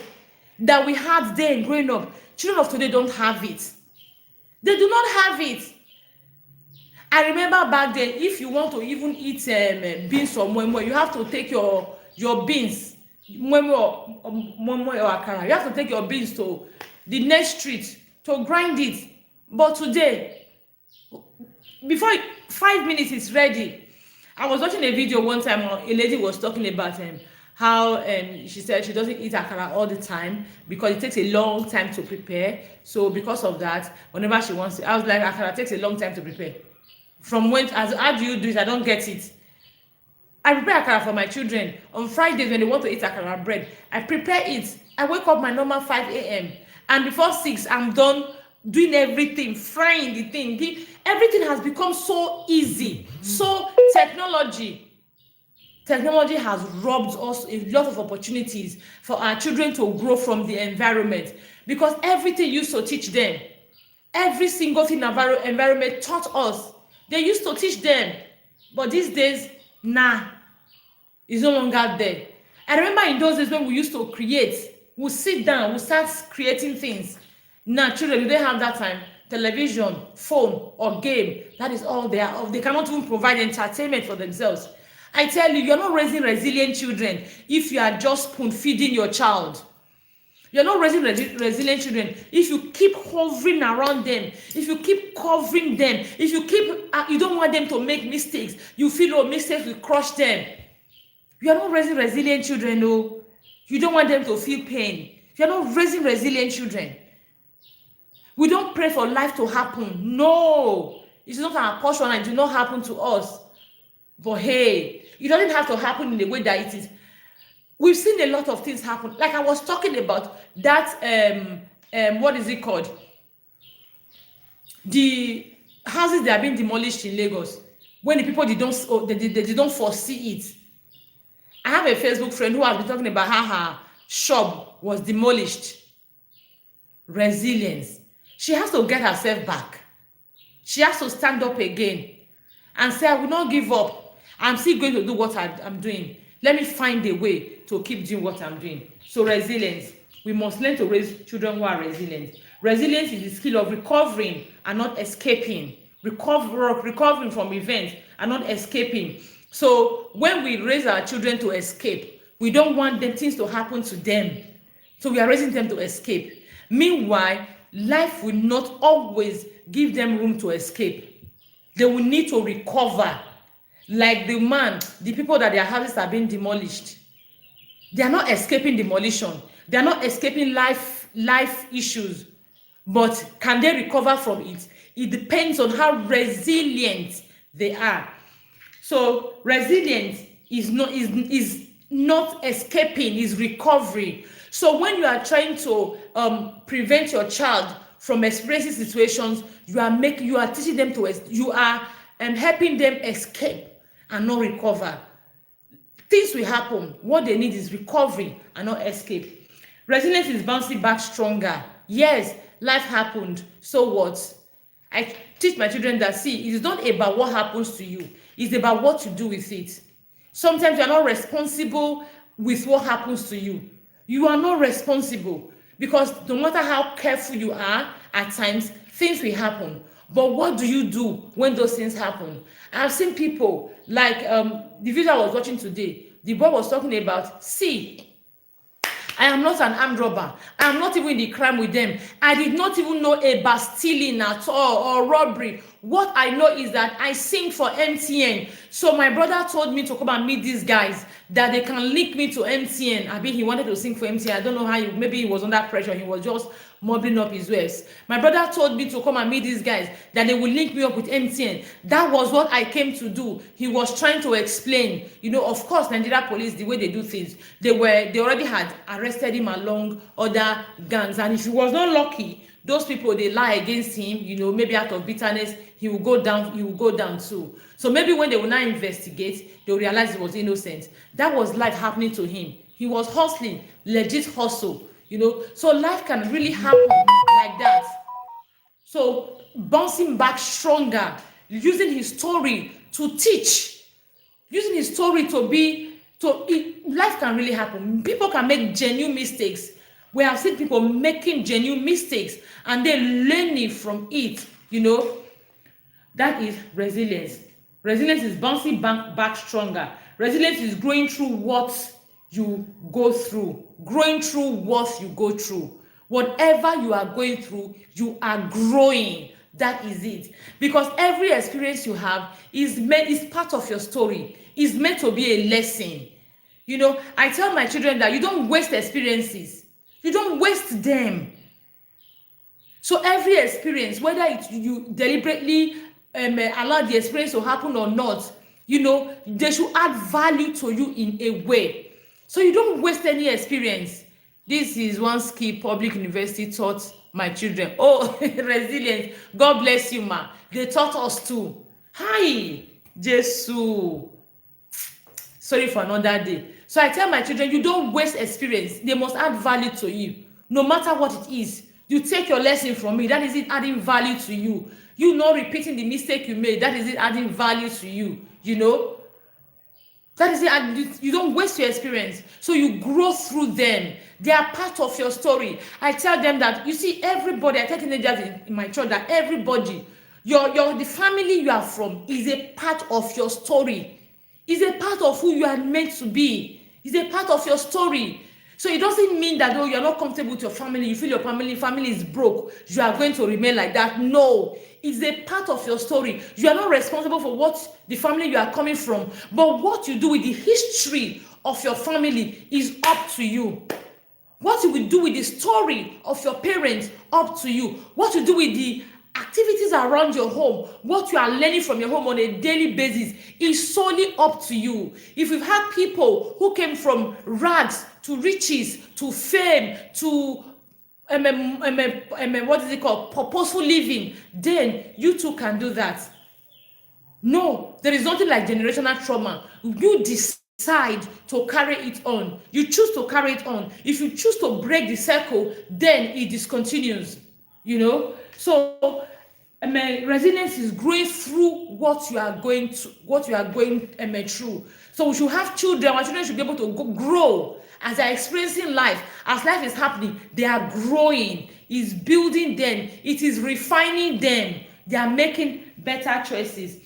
that we had then growing up. Children of today don't have it. They do not have it. I remember back then, if you want to even eat beans or moimoi, you have to take your beans, moimoi or akara. You have to take your beans to the next street to grind it. But today, before 5 minutes it's ready. I was watching a video one time. A lady was talking about how she said she doesn't eat akara all the time because it takes a long time to prepare. So because of that, whenever she wants it, I was like, akara takes a long time to prepare. From when, how do you do it? I don't get it. I prepare akara for my children on Fridays when they want to eat akara bread. I prepare it. I wake up my normal 5 a.m. and before 6 I'm done doing everything, frying the thing. Everything has become so easy. So technology has robbed us a lot of opportunities for our children to grow from the environment, because everything used to teach them. Every single thing environment taught us. They used to teach them. But these days, it's no longer there. I remember in those days when we used to create, we'll sit down, we'll start creating things. Now, children, they don't have that time. Television, phone, or game, that is all they are. They cannot even provide entertainment for themselves. I tell you, you're not raising resilient children if you are just spoon feeding your child. You're not raising resilient children if you keep hovering around them, if you keep covering them, if you keep, you don't want them to make mistakes. You feel mistakes will crush them. You're not raising resilient children, no. You don't want them to feel pain. You're not raising resilient children. We don't pray for life to happen. No. It's not our portion and it will not happen to us. But hey, it doesn't have to happen in the way that it is. We've seen a lot of things happen. Like I was talking about that, what is it called? The houses that are being demolished in Lagos. When the people they don't foresee it. I have a Facebook friend who has been talking about how her shop was demolished. Resilience. She has to get herself back. She has to stand up again and say, I will not give up. I'm still going to do what I'm doing. Let me find a way to keep doing what I'm doing. So resilience. We must learn to raise children who are resilient. Resilience is the skill of recovering and not escaping. Recovering from events and not escaping. So when we raise our children to escape, we don't want things to happen to them. So we are raising them to escape. Meanwhile, life will not always give them room to escape. They will need to recover. Like the people that their houses are being demolished. They are not escaping demolition. They are not escaping life issues. But can they recover from it? It depends on how resilient they are. So resilience is not escaping, is recovery. So when you are trying to prevent your child from experiencing situations, you are teaching them you are helping them escape and not recover. Things will happen. What they need is recovery and not escape. Resilience is bouncing back stronger. Yes, life happened. So what? I teach my children that, see, it's not about what happens to you. It's about what you do with it. Sometimes you are not responsible with what happens to you. You are not responsible because no matter how careful you are, at times, things will happen. But what do you do when those things happen? I've seen people, like the video I was watching today, the boy was talking about, see, I am not an armed robber. I am not even in the crime with them. I did not even know about stealing at all or robbery. What I know is that I sing for MTN. So my brother told me to come and meet these guys, that they can link me to MTN. I mean, he wanted to sing for MTN. I don't know how, maybe he was under pressure. He was just mobbing up his waist. My brother told me to come and meet these guys, that they will link me up with MTN. That was what I came to do. He was trying to explain, of course, Nigeria police, the way they do things, they already had arrested him along other gangs. And if he was not lucky, those people, they lie against him, maybe out of bitterness, he will go down too. So maybe when they will now investigate, they will realize he was innocent. That was life happening to him. He was hustling, legit hustle. So life can really happen like that. So bouncing back stronger, using his story to teach, using his story life can really happen. People can make genuine mistakes, We have seen people making genuine mistakes and they learning from it, That is resilience. Resilience is bouncing back stronger. Resilience is growing through what you go through. Growing through what you go through. Whatever you are going through, you are growing. That is it. Because every experience you have is part of your story. Is meant to be a lesson. I tell my children that you don't waste experiences. You don't waste them. So every experience, whether you deliberately allow the experience to happen or not, they should add value to you in a way. So you don't waste any experience. This is one skill public university taught my children. Oh, resilience. God bless you, ma. They taught us too. Hi, Jesus. Sorry for another day. So I tell my children, you don't waste experience. They must add value to you. No matter what it is. You take your lesson from me. That is it adding value to you. You not repeating the mistake you made. That is it adding value to you. That is it. You don't waste your experience. So you grow through them. They are part of your story. I tell them that, you see, everybody, I tell teenagers in my church that everybody, the family you are from is a part of your story. Is a part of who you are meant to be. Is a part of your story. So it doesn't mean that, you're not comfortable with your family, you feel your family is broke, you are going to remain like that. No, it's a part of your story. You are not responsible for what the family you are coming from, but what you do with the history of your family is up to you. What you will do with the story of your parents, up to you. What you do with the activities around your home, what you are learning from your home on a daily basis is solely up to you. If you've had people who came from rags to riches, to fame, to what is it called, purposeful living, then you too can do that. No, there is nothing like generational trauma. You decide to carry it on. You choose to carry it on. If you choose to break the circle, then it discontinues. So resilience is growing through what you are going through. So we should have children. Our children should be able to grow as they're experiencing life. As life is happening, they are growing. It's building them. It is refining them. They are making better choices.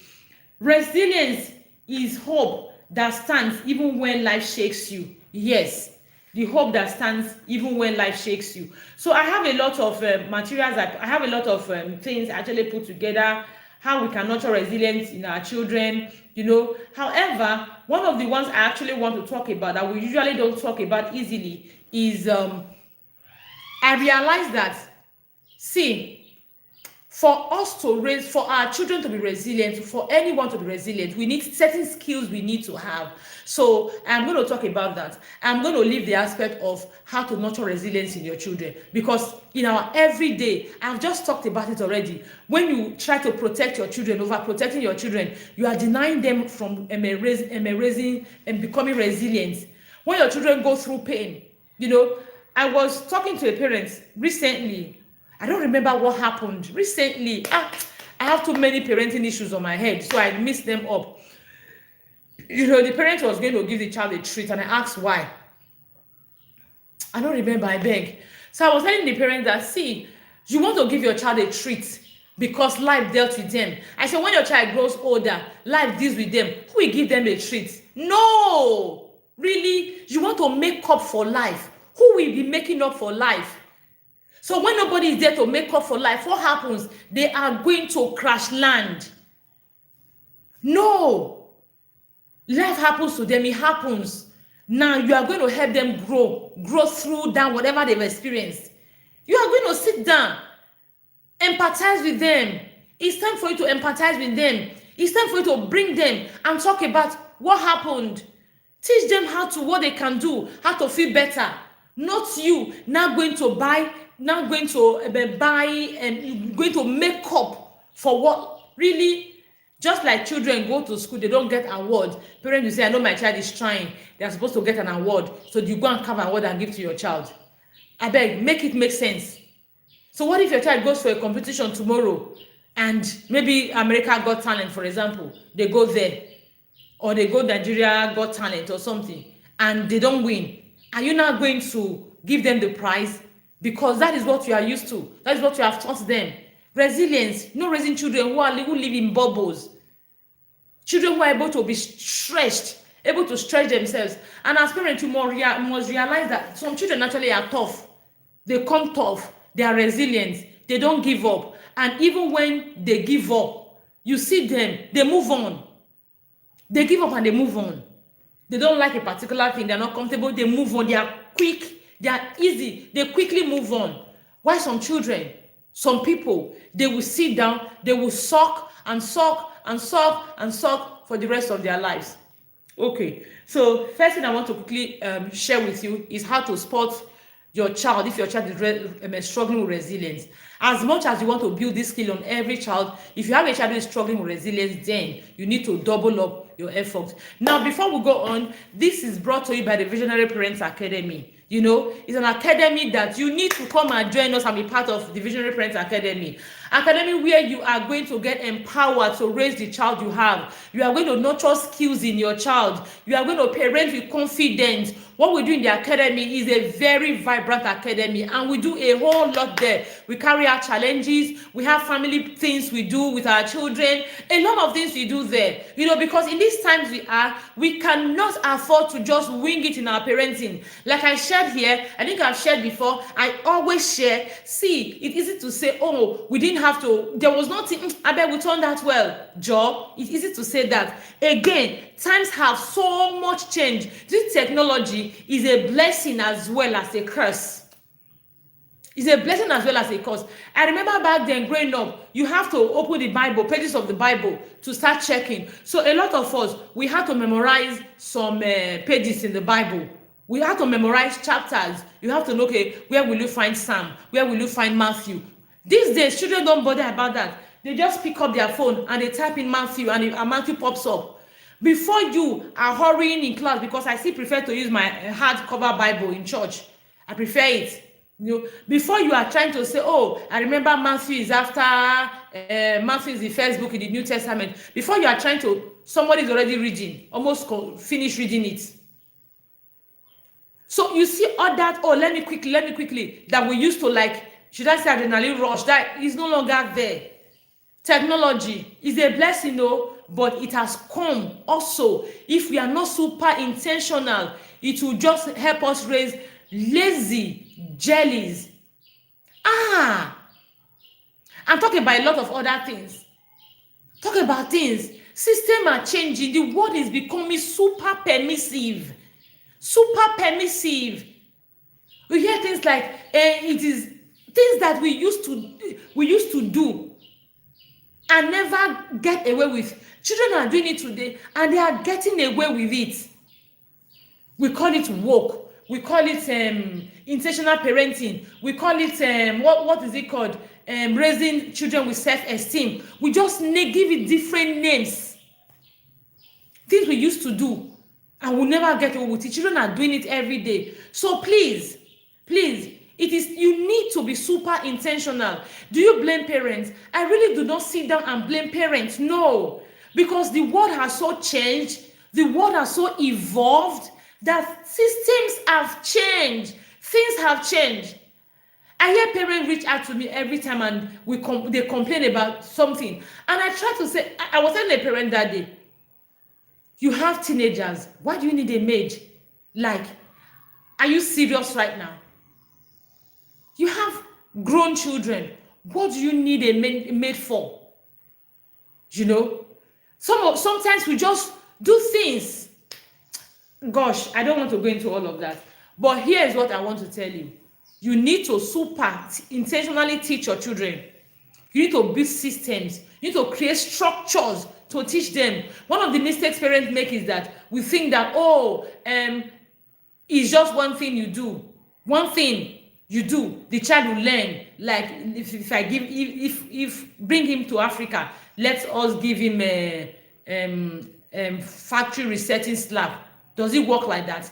Resilience is hope that stands even when life shakes you. Yes. The hope that stands even when life shakes you. So I have a lot of materials, I have a lot of things actually put together, how we can nurture resilience in our children, However, one of the ones I actually want to talk about that we usually don't talk about easily is, I realize that, for our children to be resilient, for anyone to be resilient, we need certain skills we need to have. So I'm going to talk about that. I'm going to leave the aspect of how to nurture resilience in your children, because in our everyday, I've just talked about it already. When you try to protect your children, overprotecting your children, you are denying them from raising and becoming resilient. When your children go through pain, I was talking to a parent recently. I don't remember what happened recently. I have too many parenting issues on my head, so I mixed them up. The parent was going to give the child a treat, and I asked why. I don't remember, I beg. So I was telling the parent that, you want to give your child a treat because life dealt with them. I said, when your child grows older, life deals with them. Who will give them a treat? No! Really? You want to make up for life. Who will be making up for life? So when nobody is there to make up for life, what happens? They are going to crash land. No. Life happens to them. It happens. Now you are going to help them grow through that, whatever they've experienced. You are going to sit down, empathize with them. It's time for you to empathize with them. It's time for you to bring them and talk about what happened. Teach them what they can do, how to feel better. Not you now going to make up for what really. Just like children go to school, they don't get award. Parents will say, I know my child is trying. They are supposed to get an award. So you go and carve an award and give to your child. I beg, make it make sense. So what if your child goes for a competition tomorrow and maybe America Got Talent, for example, they go there, or they go Nigeria Got Talent or something, and they don't win? Are you now going to give them the prize because that is what you are used to. That is what you have taught them. Resilience, not raising children who live in bubbles. Children who are able to be stretched, able to stretch themselves. And as parents, you must realize that some children actually are tough. They come tough. They are resilient. They don't give up. And even when they give up, you see them, they move on. They give up and they move on. They don't like a particular thing. They're not comfortable. They move on. They are quick. They are easy. They quickly move on. Why some children, some people, they will sit down, they will suck and suck and suck and suck for the rest of their lives. Okay, so first thing I want to quickly share with you is how to spot your child if your child is struggling with resilience. As much as you want to build this skill on every child, if you have a child who is struggling with resilience, then you need to double up your effort. Now, before we go on, this is brought to you by the Visionary Parents Academy. You know, it's an academy that you need to come and join us and be part of the Visionary Parents Academy. Academy where you are going to get empowered to raise the child you have. You are going to nurture skills in your child. You are going to parent with confidence. What we do in the academy is a very vibrant academy, and we do a whole lot there. We carry out challenges. We have family things we do with our children. A lot of things we do there. You know, because in these times we cannot afford to just wing it in our parenting. Like I shared here, I think I've shared before, I always share. See, it's easy to say, oh, we didn't have to, there was nothing, I bet we turned that well. Joe, it's easy to say that. Again, times have so much changed. This technology is a blessing as well as a curse. It's a blessing as well as a curse. I remember back then growing up, you have to open the Bible, pages of the Bible, to start checking. So a lot of us, we had to memorize some pages in the Bible. We have to memorize chapters. You have to know, okay, where will you find Psalm? Where will you find Matthew? These days, children don't bother about that. They just pick up their phone and they type in Matthew, and Matthew pops up. Before you are hurrying in class, because I still prefer to use my hardcover Bible in church. I prefer it. You know, before you are trying to say, oh, I remember Matthew is after, Matthew is the first book in the New Testament. Before you are trying to, somebody is already reading, almost finished reading it. So you see all that, oh, let me quickly, that we used to like, should I say adrenaline rush, that is no longer there. Technology is a blessing, though, but it has come also. If we are not super intentional, it will just help us raise lazy jellies. I'm talking about a lot of other things. Talk about things. Systems are changing. The world is becoming super permissive. Super permissive. We hear things like it is things that we used to do and never get away with. Children are doing it today and they are getting away with it. We call it woke. We call it intentional parenting. We call it what is it called? Raising children with self-esteem. We just give it different names. Things we used to do and we'll never get away with it. Children are doing it every day. So please, you need to be super intentional. Do you blame parents? I really do not sit down and blame parents. No, because the world has so changed, the world has so evolved that systems have changed, things have changed. I hear parents reach out to me every time and they complain about something. And I try to say, I was telling a parent that day, you have teenagers, why do you need a maid? Like, are you serious right now? You have grown children. What do you need a maid for? You know? Sometimes we just do things. Gosh, I don't want to go into all of that. But here's what I want to tell you. You need to super intentionally teach your children. You need to build systems. You need to create structures to teach them. One of the mistakes parents make is that we think that, it's just one thing you do. One thing you do, the child will learn. Like if bring him to Africa, let us give him a factory resetting slab. Does it work like that?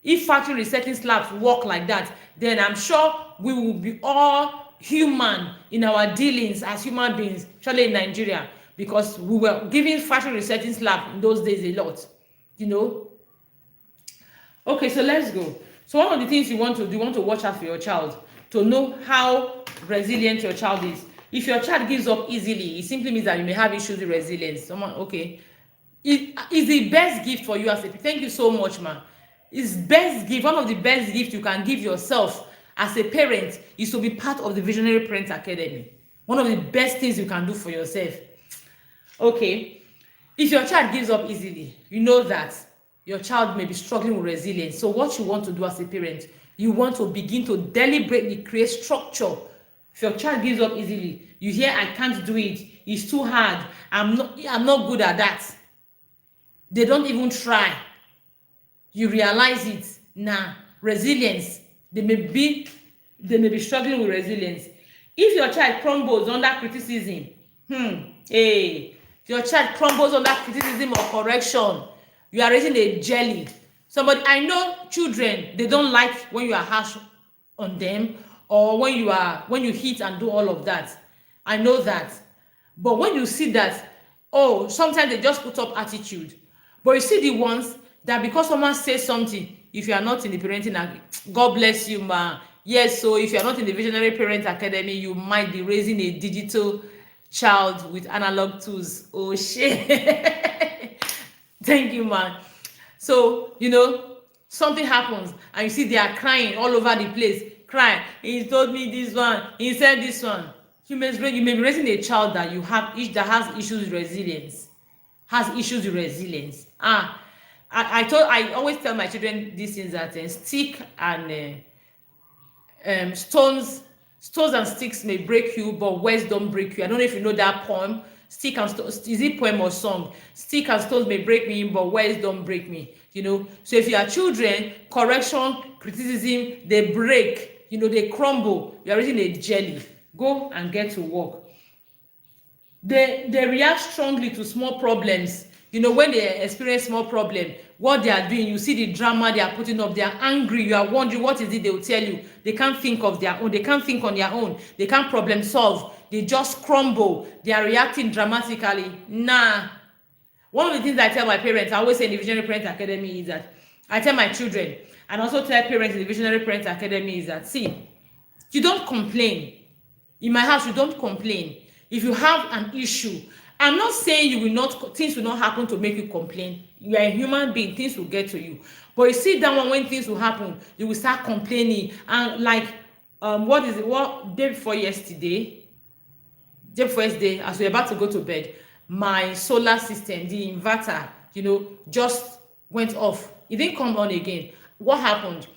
If factory resetting slabs work like that, then I'm sure we will be all human in our dealings as human beings, especially in Nigeria, because we were giving factory resetting slab in those days a lot, you know. Okay, so let's go. So one of the things you want to do, you want to watch out for your child to know how resilient your child is. If your child gives up easily, it simply means that you may have issues with resilience. Someone, okay, it is the best gift for you as a, thank you so much, man. It's best gift, one of the best gifts you can give yourself as a parent is to be part of the Visionary Parent Academy. One of the best things you can do for yourself. Okay, if your child gives up easily, you know that your child may be struggling with resilience. So what you want to do as a parent, you want to begin to deliberately create structure. If your child gives up easily, you hear, I can't do it, it's too hard, I'm not good at that, they don't even try, you realize it. Now resilience, they may be struggling with resilience. If your child crumbles under criticism, if your child crumbles under criticism or correction, you are raising a jelly. Somebody, I know children, they don't like when you are harsh on them, or when you hit and do all of that. I know that. But when you see that, oh, sometimes they just put up attitude. But you see the ones that because someone says something, if you are not in the parenting, God bless you, ma. Yes, so if you are not in the Visionary Parent Academy, you might be raising a digital child with analog tools. Oh shit. Thank you, man. So, something happens and you see they are crying all over the place. Cry. He told me this one. He said this one. You may be raising a child that that has issues with resilience. I always tell my children these things, that stick and stones and sticks may break you, but words don't break you. I don't know if you know that poem. Stick and stones, is it poem or song? Stick and stones may break me, but words don't break me. So if you are children, correction, criticism, they break, they crumble. You are raising a jelly. Go and get to work. They react strongly to small problems. When they experience small problem, what they are doing, you see the drama they are putting up. They are angry. You are wondering what is it they will tell you. They can't think of their own. They can't think on their own. They can't problem solve. They just crumble. They are reacting dramatically. Nah. One of the things I tell my parents, I always say in the Visionary Parent Academy, is that I tell my children, and also tell parents in the Visionary Parent Academy, is that, see, you don't complain. In my house, you don't complain. If you have an issue, I'm not saying things will not happen to make you complain. You are a human being, things will get to you. But you see that when things will happen, you will start complaining. And like, day before yesterday, as we're about to go to bed, my solar system, the inverter, just went off. It didn't come on again. What happened?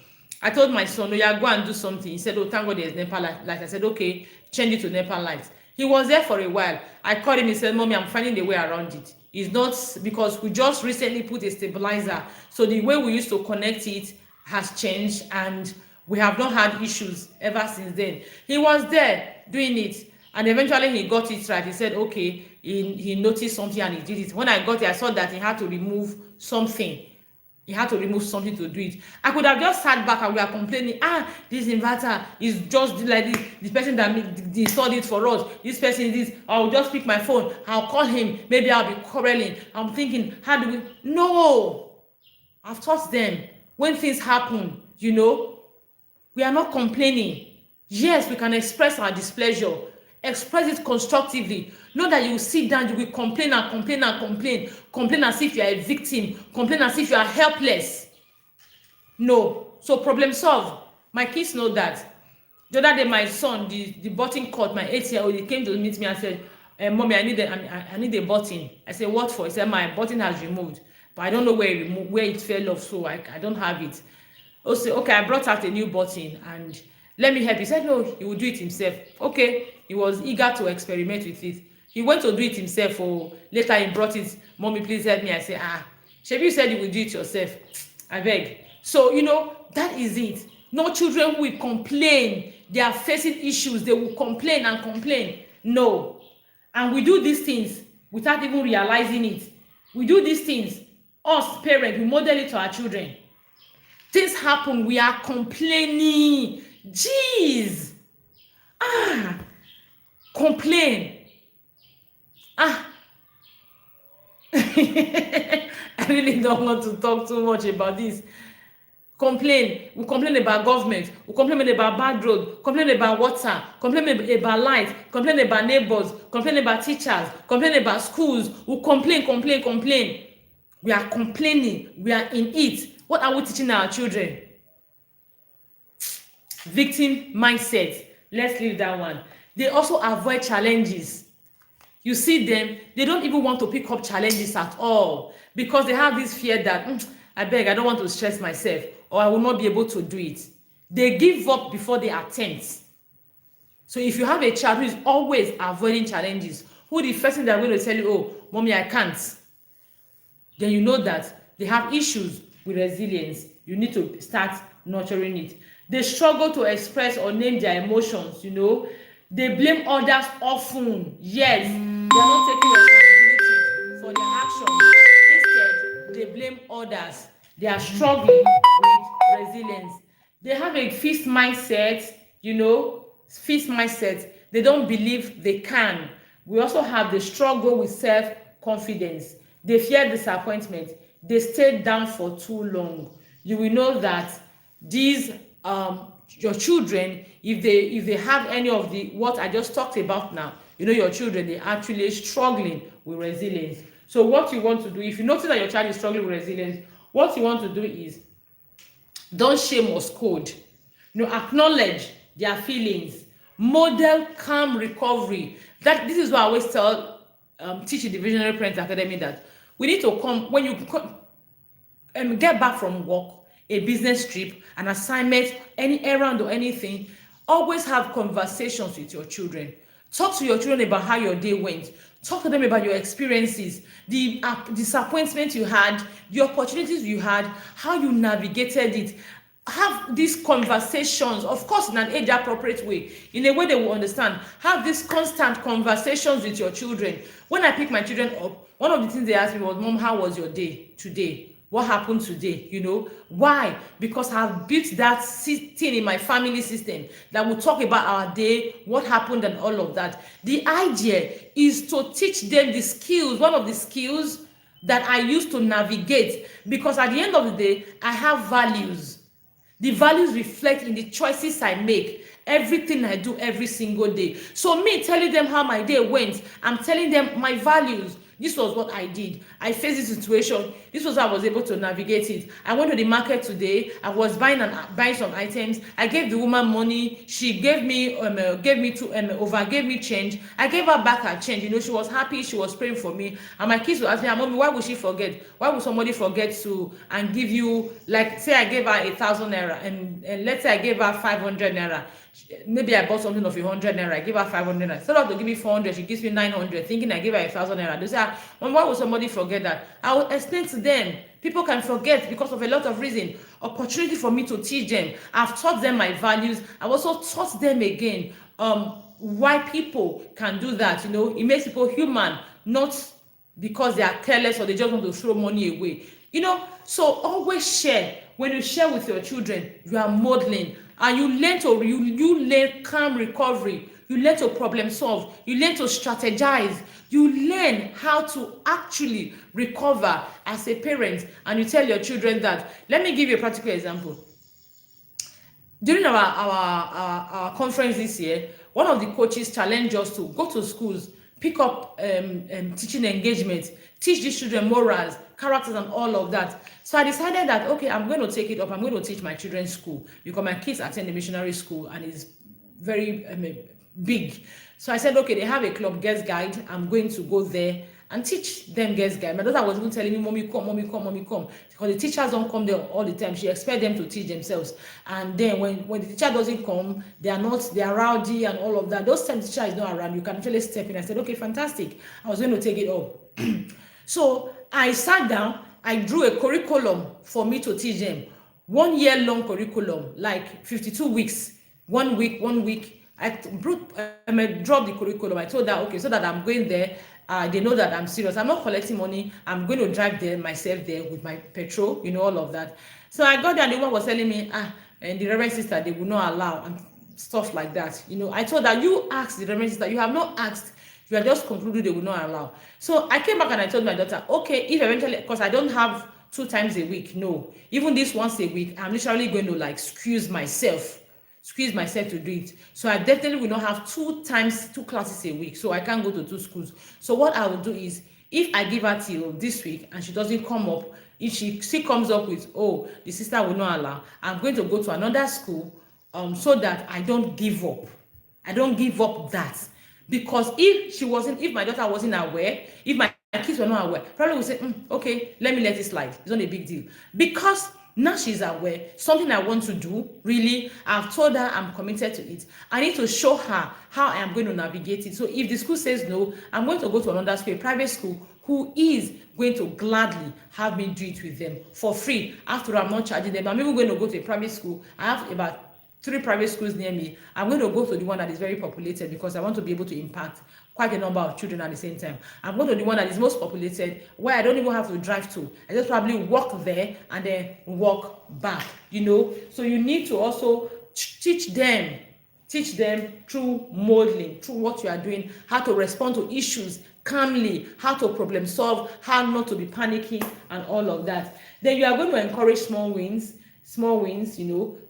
I told my son, go and do something. He said, oh, thank God there's NEPA light. I said, okay, change it to NEPA light. He was there for a while. I called him, he said, Mommy, I'm finding a way around it. It's not because we just recently put a stabilizer. So the way we used to connect it has changed, and we have not had issues ever since then. He was there doing it, and eventually he got it right. He said, okay, he noticed something and he did it. When I got it, I saw that he had to remove something. He had to remove something to do it. I could have just sat back and we are complaining, this inverter is just like this. The person that installed it for us, this person is this. I'll just pick my phone, I'll call him, maybe I'll be quarreling. I'm thinking, how do we? No! I've taught them, when things happen, we are not complaining. Yes, we can express our displeasure. Express it constructively. Not that you will sit down, you will complain and complain and complain. Complain as if you are a victim. Complain as if you are helpless. No. So problem solve. My kids know that. The other day, my son, the button cut, my 8-year-old, he came to meet me and said, Mommy, I need a button. I said, what for? He said, my button has removed. But I don't know where it fell off, so I don't have it. I said, okay, I brought out a new button and let me help. He said, no, he will do it himself. Okay. He was eager to experiment with it. He went to do it himself. Later he brought it. Mommy, please help me. I said, Shebi, you said you will do it yourself. I beg. So, that is it. No children who will complain. They are facing issues. They will complain and complain. No. And we do these things without even realizing it. We do these things. Us, parents, we model it to our children. Things happen. We are complaining. Jeez. Complain. I really don't want to talk too much about this. Complain. We complain about government. We complain about bad road. Complain about water. Complain about light. Complain about neighbors. Complain about teachers. Complain about schools. We complain. We are complaining. We are in it. What are we teaching our children? Victim mindset. Let's leave that one. They also avoid challenges. You see them, they don't even want to pick up challenges at all because they have this fear that I don't want to stress myself, or I will not be able to do it. They give up before they attempt. So if you have a child who is always avoiding challenges, who the first thing they're going to tell you, oh, mommy, I can't, then you know that they have issues with resilience. You need to start nurturing it. They struggle to express or name their emotions, They blame others often. Yes, they are not taking responsibility for their actions. Instead, they blame others. They are struggling with resilience. They have a fixed mindset, fixed mindset. They don't believe they can. We also have the struggle with self-confidence. They fear disappointment. They stay down for too long. You will know that these your children, if they have any of the what I just talked about now, your children, they're actually struggling with resilience. So what you want to do, if you notice that your child is struggling with resilience, what you want to do is don't shame or scold. Acknowledge their feelings, model calm recovery. This is what I always tell teach the Visionary Parents Academy, that we need to come when you get back from work, a business trip, an assignment, any errand or anything, always have conversations with your children. Talk to your children about how your day went. Talk to them about your experiences, the disappointment you had, the opportunities you had, how you navigated it. Have these conversations, of course, in an age-appropriate way, in a way they will understand. Have these constant conversations with your children. When I pick my children up, one of the things they asked me was, Mom, how was your day today? What happened today? Why? Because I've built that thing in my family system that will talk about our day, what happened, and all of that. The idea is to teach them the skills, one of the skills that I use to navigate, because at the end of the day, I have values. The values reflect in the choices I make, everything I do every single day. So me telling them how my day went, I'm telling them my values. This was what I did. I faced this situation. This was how I was able to navigate it. I went to the market today. I was buying some items. I gave the woman money. She gave me change. I gave her back her change. She was happy. She was praying for me. And my kids would ask me, Mommy, why would she forget? Why would somebody forget to and give you, like, say I gave her 1,000 naira, and let's say I gave her 500 naira. Maybe I bought something of 100 naira. I give her 500 naira. Instead of to give me 400, she gives me 900, thinking I gave her 1,000 naira. They say, Mom, why would somebody forget that? I will explain to them. People can forget because of a lot of reasons. Opportunity for me to teach them. I've taught them my values. I've also taught them again why people can do that. It makes people human, not because they are careless or they just want to throw money away. So always share. When you share with your children, you are modeling. And you learn calm recovery. You learn to problem solve. You learn to strategize. You learn how to actually recover as a parent. And you tell your children that. Let me give you a practical example. During our conference this year, one of the coaches challenged us to go to schools, pick up teaching engagements, teach these children morals, characters, and all of that. So I decided that, okay, I'm going to take it up. I'm going to teach my children's school, because my kids attend a missionary school and it's very big. So I said, okay, they have a club, Girls Guide. I'm going to go there and teach them Girls Guide. My daughter was even telling me, Mommy, come. Because the teachers don't come there all the time. She expects them to teach themselves. And then when the teacher doesn't come, they are rowdy and all of that. Those times the teacher is not around, you can actually step in. I said, okay, fantastic. I was going to take it up. So I sat down. I drew a curriculum for me to teach them. 1 year long curriculum, like 52 weeks, 1 week. I dropped the curriculum. I told her, okay, so that I'm going there, they know that I'm serious. I'm not collecting money. I'm going to drive there myself there with my petrol, all of that. So I got there and the one was telling me, and the Reverend Sister, they will not allow, and stuff like that. I told her, you asked the Reverend Sister, you have not asked. You are just concluded they will not allow. So I came back and I told my daughter, okay, if eventually, because I don't have 2 times a week. No, even this once a week, I'm literally going to like squeeze myself to do it. So I definitely will not have 2 classes a week. So I can't go to 2 schools. So what I will do is, if I give her till this week and she doesn't come up, if she still comes up with, oh, the sister will not allow, I'm going to go to another school, so that I don't give up. I don't give up that. Because if my daughter wasn't aware, if my kids were not aware, probably would say, okay, let me let it slide. It's not a big deal. Because now she's aware, something I want to do, really, I've told her I'm committed to it. I need to show her how I am going to navigate it. So if the school says no, I'm going to go to another school, a private school, who is going to gladly have me do it with them for free. After I'm not charging them. I'm even going to go to a private school. I have about 3 private schools near me. I'm going to go to the one that is very populated because I want to be able to impact quite a number of children at the same time. I'm going to the one that is most populated, where I don't even have to drive to. I just probably walk there and then walk back, So you need to also teach them through modeling, through what you are doing, how to respond to issues calmly, how to problem solve, how not to be panicking, and all of that. Then you are going to encourage small wins,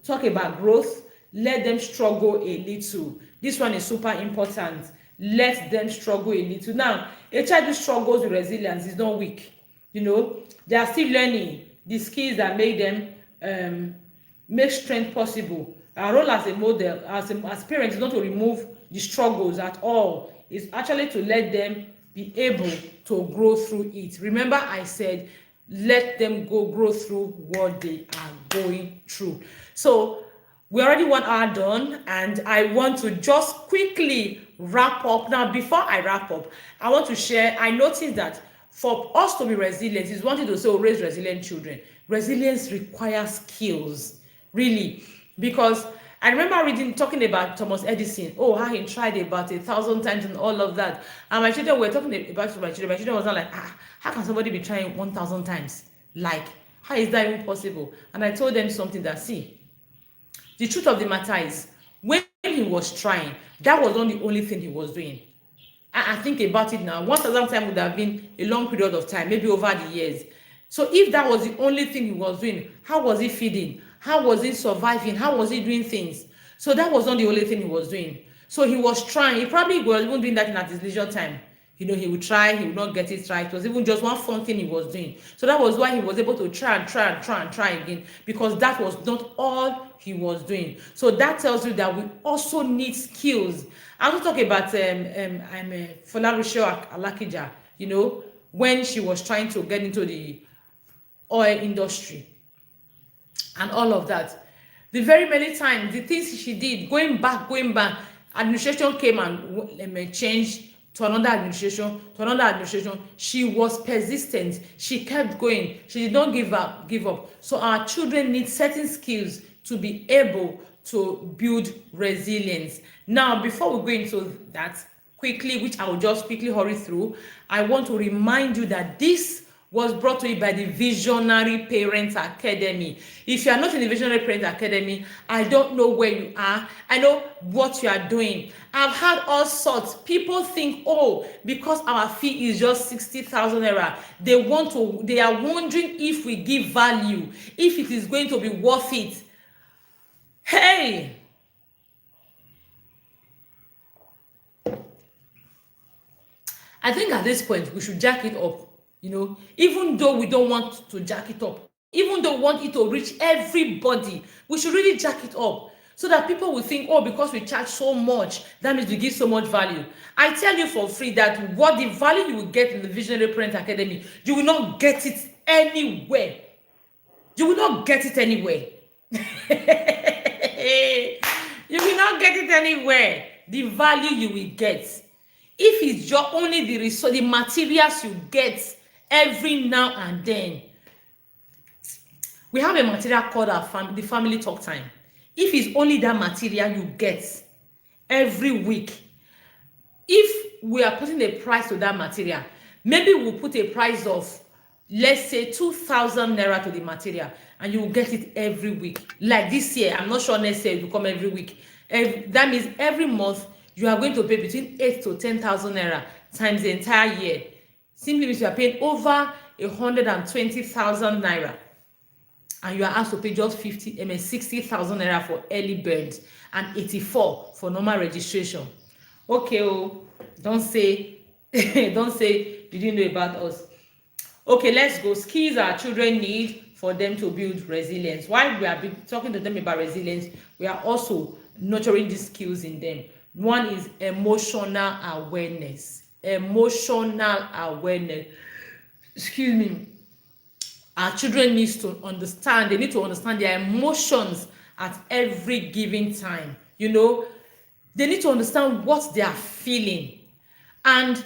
talk about growth, let them struggle a little. This one is super important. Let them struggle a little. Now, a child who struggles with resilience is not weak. They are still learning the skills that make them make strength possible. Our role as a model, as parents, is not to remove the struggles at all. It's actually to let them be able to grow through it. Remember, I said, let them grow through what they are going through. So we already 1 hour done, and I want to just quickly wrap up. Now, before I wrap up, I want to share, I noticed that for us to be resilient, is wanting to say, raise resilient children. Resilience requires skills, really, because I remember talking about Thomas Edison, how he tried about 1,000 times and all of that. And my children were talking about to my children. My children was not like, how can somebody be trying 1,000 times? Like, how is that even possible? And I told them something that, see, the truth of the matter is, when he was trying, that was not the only thing he was doing. I think about it now, 1,000 times would have been a long period of time, maybe over the years. So if that was the only thing he was doing, how was he feeding? How was he surviving? How was he doing things? So that was not the only thing he was doing. So he was trying. He probably was even doing that at his leisure time. He would try, he would not get it right. It was even just one fun thing he was doing. So that was why he was able to try again, because that was not all he was doing. So that tells you that we also need skills. I want to talk about Folarisho Alakija, when she was trying to get into the oil industry and all of that. The very many times, the things she did, going back, administration came and changed to another administration, she was persistent. She kept going. She did not give up. So our children need certain skills to be able to build resilience. Now, before we go into that quickly, which I will just quickly hurry through, I want to remind you that this was brought to you by the Visionary Parents Academy. If you are not in the Visionary Parents Academy, I don't know where you are. I know what you are doing. I've had all sorts. People think, because our fee is just 60,000 naira, they are wondering if we give value, if it is going to be worth it. Hey! I think at this point, we should jack it up. Even though we don't want to jack it up, even though we want it to reach everybody, we should really jack it up so that people will think, because we charge so much, that means we give so much value. I tell you for free that what the value you will get in the Visionary Parent Academy, you will not get it anywhere. You will not get it anywhere. You will not get it anywhere. The value you will get, if it's just only the materials you get every now and then. We have a material called the family talk time. If it's only that material you get every week, if we are putting a price to that material, maybe we'll put a price of, let's say, 2,000 naira to the material, and you will get it every week. Like this year, I'm not sure next year it will come every week. That means every month you are going to pay between 8,000 to 10,000 naira times the entire year. Simply means you are paying over 120,000 naira, and you are asked to pay just 60,000 naira for early birds and 84 for normal registration. Okay, oh, don't say don't say you didn't know about us. Okay, let's go. Skills our children need for them to build resilience. While we are talking to them about resilience, we are also nurturing these skills in them. One is emotional awareness. Emotional awareness. Excuse me. Our children need to understand. They need to understand their emotions at every given time. You know, they need to understand what they are feeling and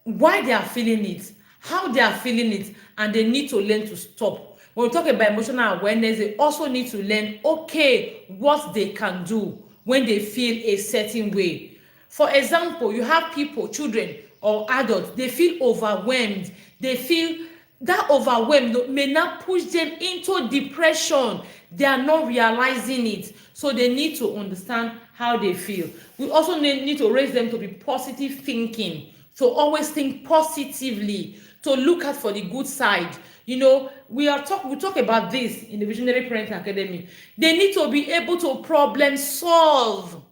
why they are feeling it, how they are feeling it, and they need to learn to stop. When we talk about emotional awareness, they also need to learn, okay, what they can do when they feel a certain way. For example, you have people, children or adults, they feel overwhelmed. They feel that overwhelmed may not push them into depression. They are not realizing it. So they need to understand how they feel. We also need to raise them to be positive thinking, to always think positively, to look out for the good side. You know, we talk about this in the Visionary Parent Academy. They need to be able to problem solve,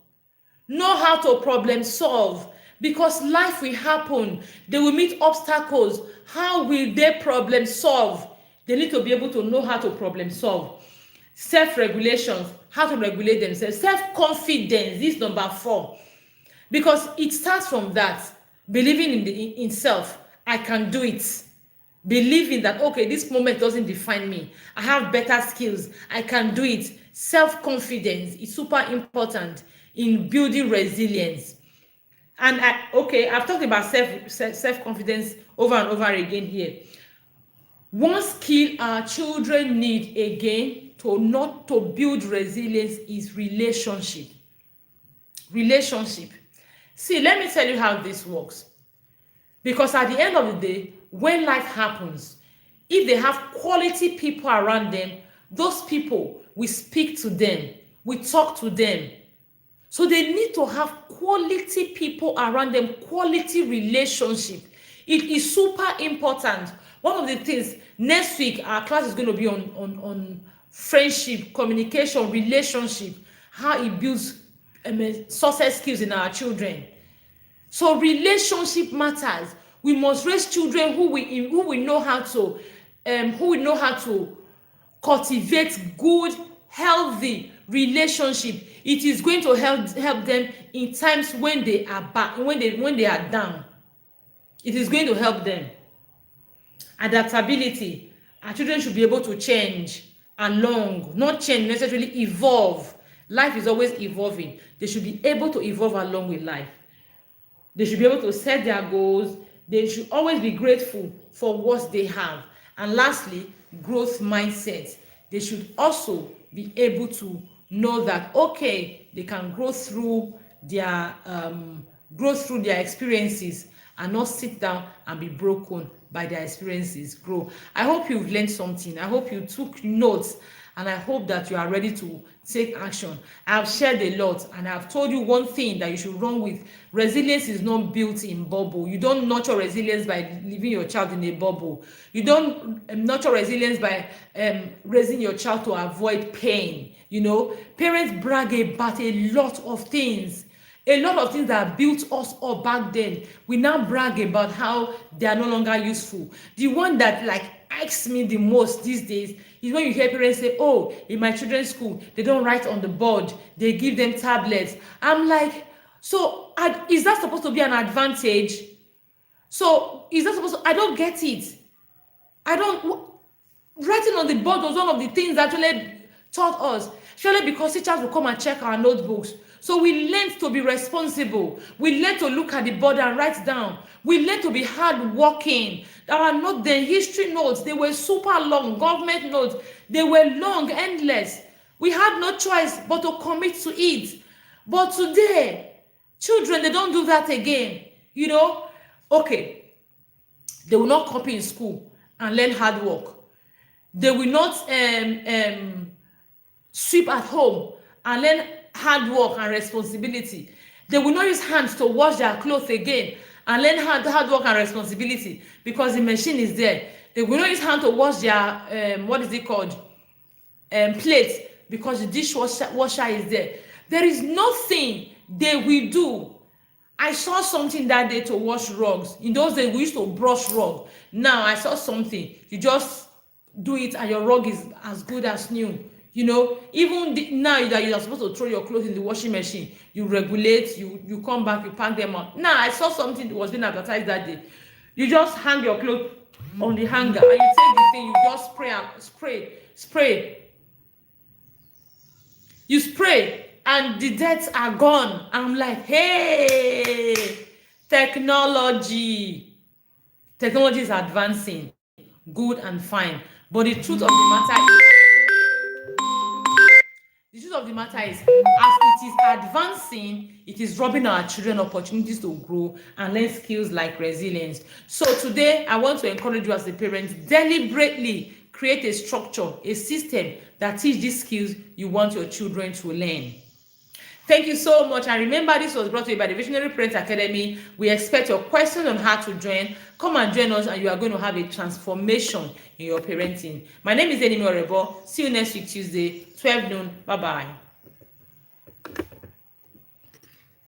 know how to problem solve, because life will happen. They will meet obstacles. How will they problem solve? They need to be able to know how to problem solve. Self-regulation, how to regulate themselves. Self-confidence, this number 4, because it starts from that. Believing in self. I can do it. Believing that, okay, this moment doesn't define me. I have better skills. I can do it. Self-confidence is super important in building resilience. And I've talked about self-confidence over and over again here. One skill our children need again to build resilience is relationship. Relationship. See, let me tell you how this works. Because at the end of the day, when life happens, if they have quality people around them, those people will speak to them, will talk to them. So they need to have quality people around them, quality relationship. It is super important. One of the things, next week, our class is going to be on friendship, communication, relationship, how it builds success skills in our children. So relationship matters. We must raise children who will know how to cultivate good, healthy relationship. It is going to help them in times when they are back, when they are down. It is going to help them. Adaptability. Our children should be able to change along, not change necessarily, evolve. Life is always evolving. They should be able to evolve along with life. They should be able to set their goals. They should always be grateful for what they have. And lastly, growth mindset. They should also be able to know that, okay, they can grow through their experiences and not sit down and be broken by their experiences. Grow. I hope you've learned something. I hope you took notes, and I hope that you are ready to take action. I have shared a lot, and I have told you one thing that you should run with. Resilience is not built in bubble. You don't nurture resilience by leaving your child in a bubble. You don't nurture resilience by raising your child to avoid pain. You know, parents brag about a lot of things. A lot of things that built us up back then, we now brag about how they are no longer useful. The one that irks me the most these days is when you hear parents say, oh, in my children's school, they don't write on the board, they give them tablets. I'm like, so is that supposed to be an advantage? So is that supposed to, I don't get it. Writing on the board was one of the things that actually taught us, surely because teachers will come and check our notebooks. So we learned to be responsible. We learned to look at the board and write down. We learned to be hardworking. Our notes, the history notes, they were super long. Government notes, they were long, endless. We had no choice but to commit to it. But today, children, they don't do that again. You know, okay, they will not copy in school and learn hard work. They will not sweep at home and learn hard work and responsibility. They will not use hands to wash their clothes again and learn hard work and responsibility, because the machine is there. They will not use hand to wash their what is it called, plates, because the dishwasher is there. There is nothing they will do. I saw something that day to wash rugs. In those days we used to brush rug. Now I saw something, you just do it and your rug is as good as new. You know, even now that you are supposed to throw your clothes in the washing machine, you regulate, you come back, you pack them out. Now I saw something that was being advertised that day. You just hang your clothes on the hanger and you take the thing, you just spray. You spray and the deaths are gone. I'm like, hey, technology is advancing, good and fine. But the truth of the matter is, as it is advancing, it is robbing our children opportunities to grow and learn skills like resilience. So today, I want to encourage you as a parent, deliberately create a structure, a system that teach these skills you want your children to learn. Thank you so much. And remember, this was brought to you by the Visionary Parents Academy. We expect your question on how to join. Come and join us and you are going to have a transformation in your parenting. My name is Enimi Orebo. See you next week, Tuesday, 12 noon. Bye-bye.